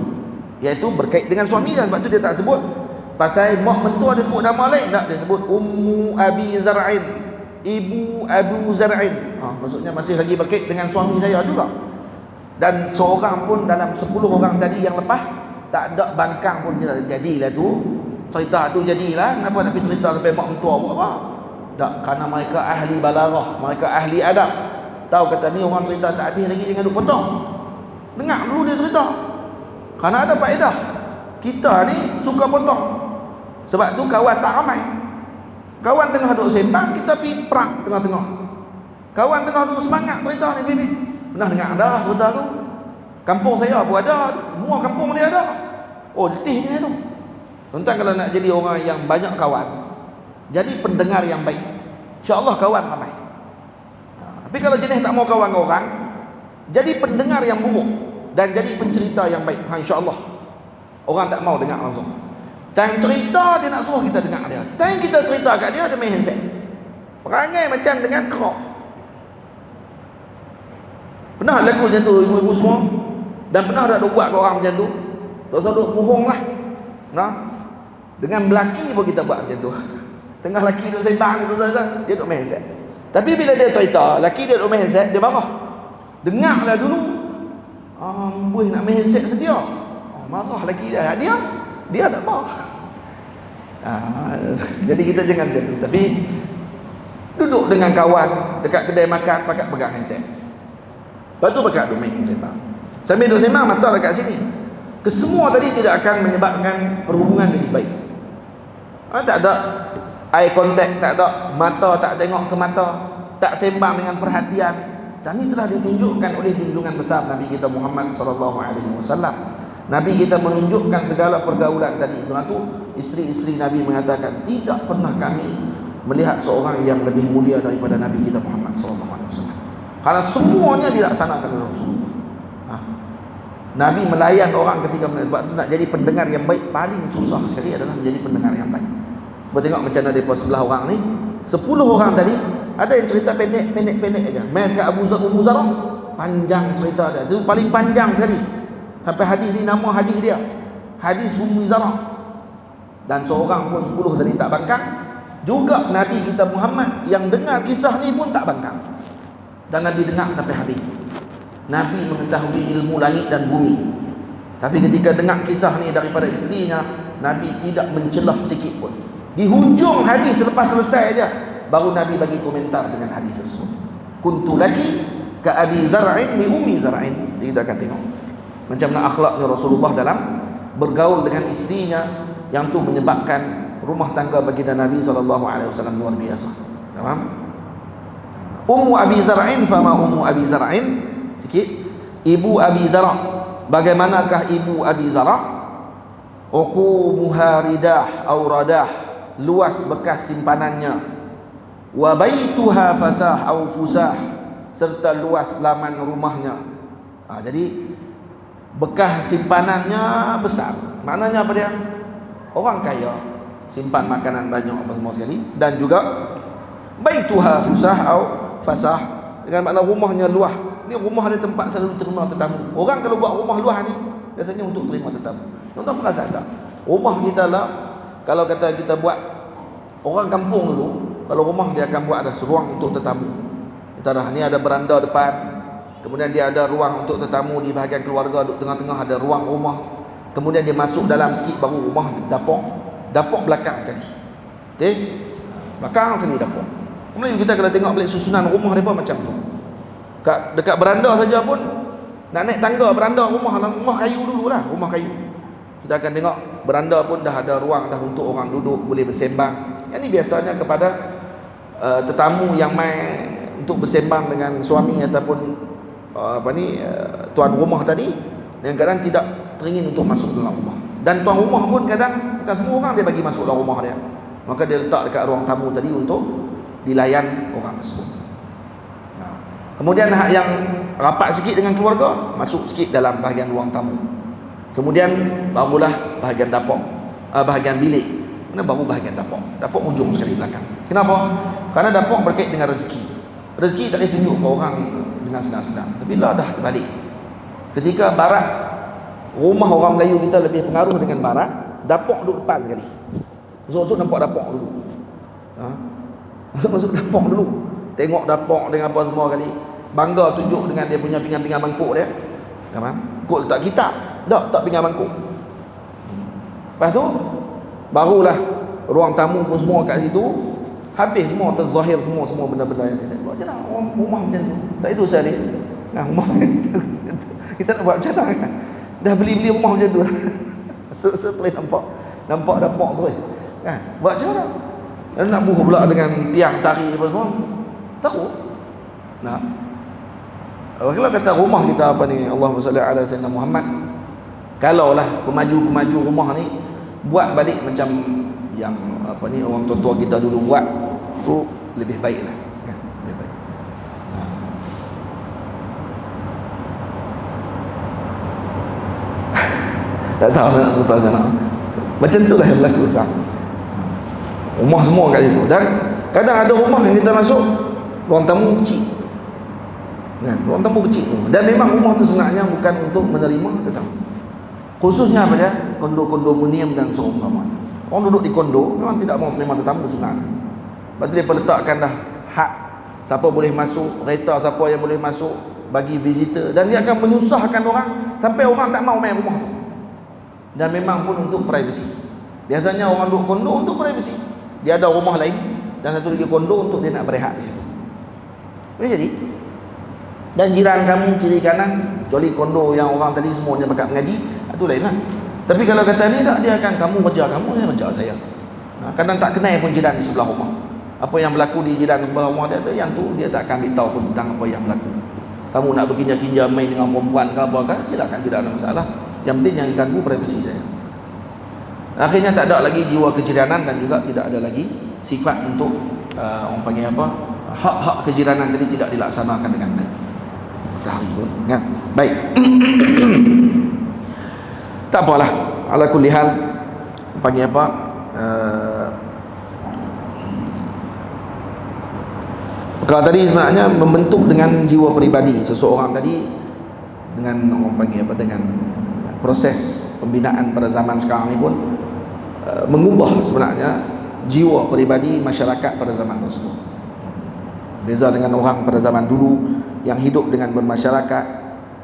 iaitu berkait dengan suami dia. Sebab tu dia tak sebut pasal mak mentua, dia sebut nama lain. Tak, dia sebut Ummu Abi Zar'in, Ibu Abu Zar'in. Maksudnya masih lagi berkait dengan suami saya juga. Dan seorang pun dalam 10 orang tadi yang lepas tak ada bangkang pun jadilah tu. Cerita tu jadilah. Kenapa Nabi cerita sampai mak mentua buat apa? Tak, kerana mereka ahli balaghah, mereka ahli adab. Tahu kata ni orang cerita tak habis lagi jangan duk potong. Dengar dulu dia cerita. Kerana ada faedah. Kita ni suka potong. Sebab tu kawan tak ramai. Kawan tengah duk sembang, kita pergi perak tengah-tengah. Kawan tengah duk semangat cerita ni, bibi. Pernah dengar dah cerita tu? Kampung saya pun ada, semua kampung dia ada. Oh, letihnya tu. Tuan-tuan kalau nak jadi orang yang banyak kawan, jadi pendengar yang baik, insya-Allah kawan ramai. Tapi kalau jenis tak mau kawan dengan orang, jadi pendengar yang buruk dan jadi pencerita yang baik, insya-Allah orang tak mau dengar langsung. Time cerita dia nak suruh kita dengar dia. Time kita cerita kat dia, dia main handset. Perangai macam dengan kerok. Pernah lagu macam tu ibu-ibu semua? Dan pernah tak buat kat orang macam tu? Tak usah duk bohong lah. Nah, dengan lelaki pun kita buat macam tu. Tengah lelaki duk sembang dia duk main handset. Tapi bila dia cerita, lelaki dia duk main handset, dia marah. Dengarlah dulu. Boy nak main handset sedia. Marah lelaki dia. Dia tak marah. Jadi kita jangan macam tu. Tapi duduk dengan kawan dekat kedai makan, pakat pegang handset. Lepas tu pakat duk main sembang. Sambil duk sembang, mata dekat sini. Kesemua tadi tidak akan menyebabkan perhubungan jadi baik. Tak ada eye contact, tak ada mata, tak tengok ke mata, tak sembang dengan perhatian. Dan ini telah ditunjukkan oleh junjungan besar Nabi kita Muhammad SAW. Nabi kita menunjukkan segala pergaulan tadi. Sebab itu isteri-isteri Nabi mengatakan, tidak pernah kami melihat seorang yang lebih mulia daripada Nabi kita Muhammad SAW. Karena semuanya dilaksanakan oleh Rasulullah. Nabi melayan orang ketika nak jadi pendengar yang baik, paling susah sekali adalah menjadi pendengar yang baik. Kita tengok macam mana mereka sebelah orang ni, 10 orang tadi ada yang cerita pendek aja. Main ke Abu Zarah, panjang cerita dia. Itu paling panjang sekali. Sampai hadis ni nama hadis dia, hadis Ummu Zarah. Dan seorang pun 10 tadi tak bangkang. Juga Nabi kita Muhammad yang dengar kisah ni pun tak bangkang. Dan Nabi dengar sampai habis. Nabi mengetahui ilmu langit dan bumi. Tapi ketika dengar kisah ni daripada isterinya, Nabi tidak mencelah sikit pun. Di hujung hadis selepas selesai aja, baru Nabi bagi komentar dengan hadis tersebut. Kuntu laki ka Abi Zar'in li Ummi Zar'in. Kita akan tengok macam mana akhlaknya Rasulullah dalam bergaul dengan isterinya, yang tu menyebabkan rumah tangga baginda Nabi SAW luar biasa. Faham? Ummu Abi Zar'in, fama Ummu Abi Zar'in? Sikit. Ibu Abi Zar'a. Bagaimanakah ibu Abi Zar'a? Uqumuha ridah aw radah, luas bekas simpanannya. Wa baituha fasah aw fusah, serta luas laman rumahnya. Jadi bekas simpanannya besar. Maknanya apa dia? Orang kaya, simpan makanan banyak apa semua sekali. Dan juga baituha fusah aw fasah, dengan makna rumahnya luah. Ni rumah dia tempat selalu terima tetamu. Orang kalau buat rumah luah ni biasanya untuk terima tetamu. Tuan-tuan perasan tak? Rumah kita lah, kalau kata kita buat, orang kampung dulu, kalau rumah dia akan buat ada ruang untuk tetamu. Kita dah ni ada beranda depan, kemudian dia ada ruang untuk tetamu di bahagian keluarga, duduk tengah-tengah ada ruang rumah. Kemudian dia masuk dalam sikit baru rumah dapur belakang sekali. Okey? Belakang sini dapur. Kemudian kita kalau tengok balik susunan rumah mereka macam tu. Dekat beranda saja pun, nak naik tangga beranda rumah kayu dululah, rumah kayu. Kita akan tengok beranda pun dah ada ruang dah untuk orang duduk, boleh bersembang. Yang ni biasanya kepada tetamu yang mai untuk bersembang dengan suami ataupun tuan rumah tadi, yang kadang tidak teringin untuk masuk dalam rumah. Dan tuan rumah pun kadang bukan semua orang dia bagi masuk dalam rumah dia. Maka dia letak dekat ruang tamu tadi untuk dilayan orang tersebut. Kemudian yang rapat sikit dengan keluarga, masuk sikit dalam bahagian ruang tamu. Kemudian barulah bahagian dapur, bahagian bilik. Mana baru bahagian dapur. Dapur ujung sekali belakang. Kenapa? Karena dapur berkait dengan rezeki. Rezeki tak boleh tunjuk ke orang dengan senang-senang. Tapi lah dah terbalik. Ketika barat, rumah orang Melayu kita lebih pengaruh dengan barat, dapur duduk depan sekali. Masuk-masuk nampak dapur dulu. Masuk dapur dulu. Tengok dapur dengan apa semua kali. Bangga tunjuk dengan dia punya pinggan-pinggan mangkuk dia. Kok letak kitab. Tak pinggan mangkuk. Lepas tu barulah ruang tamu pun semua kat situ. Habis semua terzahir semua benda-benda yang kita buat. Macam mana rumah macam tu? Tak itu saya ni. Rumah kita nak buat macam mana kan? Dah beli rumah macam tu. So boleh nampak dapur tu kan? Buat macam mana? Dan nak buruh pula dengan tiang tari apa semua. Takut. Nah. Kalau kata rumah kita apa ni, Allahumma salli ala sayyidina Muhammad. Kalaulah pemaju-pemaju rumah ni buat balik macam yang apa ni orang tua-tua kita dulu buat, tu lebih baiklah kan, lebih baik. Tak tahu nak cerita macam mana. Macam itulah yang berlaku sekarang. Rumah semua kat situ. Dan kadang ada rumah yang kita masuk, ruang tamu kecil. Ruang tamu kecil. Dan memang rumah tu sebenarnya bukan untuk menerima tetamu. Khususnya apa dia? Kondominium dan seumpama. Orang duduk di kondo memang tidak mau menerima tetamu sebenarnya. Lepas tu dia letakkan dah hak siapa boleh masuk, kereta siapa yang boleh masuk, bagi visitor, dan dia akan menyusahkan orang sampai orang tak mau main rumah tu. Dan memang pun untuk privasi. Biasanya orang duduk kondo untuk privasi. Dia ada rumah lain dan satu lagi kondo untuk dia nak berehat di situ. Boleh jadi. Dan jiran kamu kiri kanan, kecuali kondo yang orang tadi semuanya bakat mengaji, itu lain lah. Tapi kalau kata ni tak, dia akan kamu kerja kamu, saya kerja saya. Kadang tak kenal pun jiran di sebelah rumah. Apa yang berlaku di jiran sebelah rumah dia tu, yang tu dia tak akan beritahu pun tentang apa yang berlaku. Kamu nak berkinja-kinja main dengan perempuan ke apa kan, silakan, tidak ada masalah. Yang penting jangan ganggu privasi saya. Akhirnya tak ada lagi jiwa kejiranan dan juga tidak ada lagi sifat untuk orang panggil apa, hak-hak kejiranan tadi tidak dilaksanakan dengan baik. Kan? Baik. Tak apalah, ala kulli hal panggil apa, kalau tadi sebenarnya membentuk dengan jiwa peribadi seseorang tadi, dengan orang panggil apa, dengan proses pembinaan pada zaman sekarang ni pun mengubah sebenarnya jiwa peribadi masyarakat pada zaman tersebut. Beza dengan orang pada zaman dulu yang hidup dengan bermasyarakat,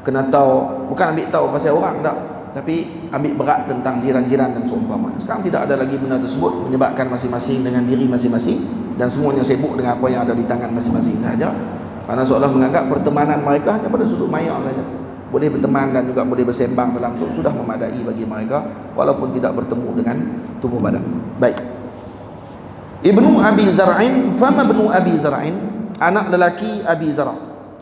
kena tahu, bukan ambil tahu pasal orang tak, tapi ambil berat tentang jiran-jiran dan seumpama. Sekarang tidak ada lagi benda tersebut, menyebabkan masing-masing dengan diri masing-masing dan semuanya sibuk dengan apa yang ada di tangan masing-masing saja. Karena seolah menganggap pertemanan mereka hanya pada sudut maya saja. Boleh berteman dan juga boleh bersembang dalam itu sudah memadai bagi mereka, walaupun tidak bertemu dengan tubuh badan. Baik. Ibnu Abi Zar'in, fama ibnu Abi Zar'in, anak lelaki Abi Zar'.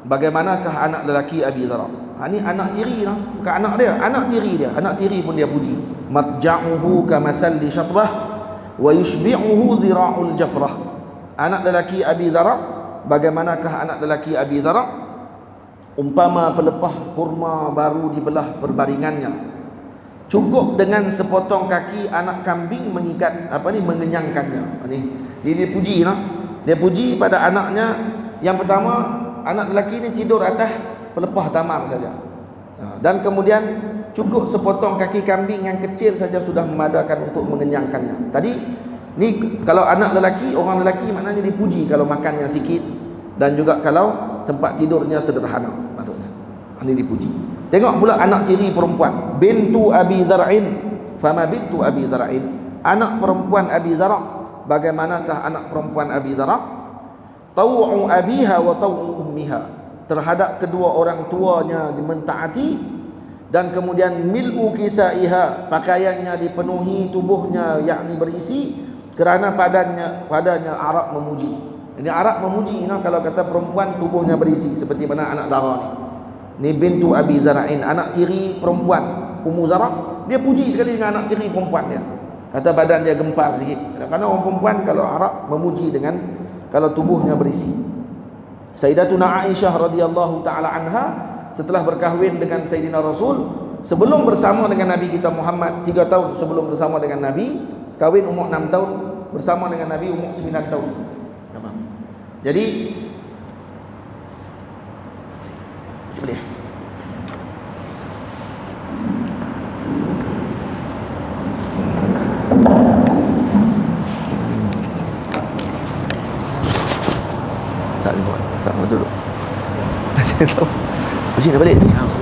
Bagaimanakah anak lelaki Abi Zar'? Ini anak tiri lah, bukan anak dia, anak tiri dia. Anak tiri pun dia puji. Matja'uhu kamasalli syatbah wa yushbi'uhu dhira'ul jafrah. Anak lelaki Abi Zar', bagaimanakah anak lelaki Abi Zar'? Umpama pelepah kurma baru dibelah berbaringannya, cukup dengan sepotong kaki anak kambing mengikat mengenyangkannya. Dia puji lah. Dia puji pada anaknya. Yang pertama, anak lelaki ni tidur atas pelepah tamar saja. Dan kemudian cukup sepotong kaki kambing yang kecil saja sudah memadakan untuk mengenyangkannya. Tadi ni kalau anak lelaki, orang lelaki maknanya dipuji kalau makannya sikit dan juga kalau tempat tidurnya sederhana, maksudnya. Ini dipuji. Tengok pula anak tiri perempuan, bintu Abi Zar'in, fama bintu Abi Zar'in, anak perempuan Abi Zar'. Bagaimanakah anak perempuan Abi Zar'? Taw'u abiha wa taw'u ummiha, terhadap kedua orang tuanya dimentaati, dan kemudian mil'u kisaiha, pakaiannya dipenuhi, tubuhnya yakni berisi, kerana padanya Arab memuji. Ini Arab memuji, kalau kata perempuan tubuhnya berisi seperti mana anak Dara ni. Ni bintu Abi Zar'in, anak tiri perempuan Ummu Zara', dia puji sekali dengan anak tiri perempuan dia. Kata badan dia gempal sikit. Kerana orang perempuan kalau Arab memuji dengan kalau tubuhnya berisi. Sayyidatuna Aisyah radhiyallahu taala anha setelah berkahwin dengan Sayyidina Rasul, sebelum bersama dengan Nabi kita Muhammad 3 tahun sebelum bersama dengan Nabi, kahwin umur 6 tahun, bersama dengan Nabi umur 9 tahun. Jadi boleh. Tak dulu. Masih tahu. Mesti dah balik ni.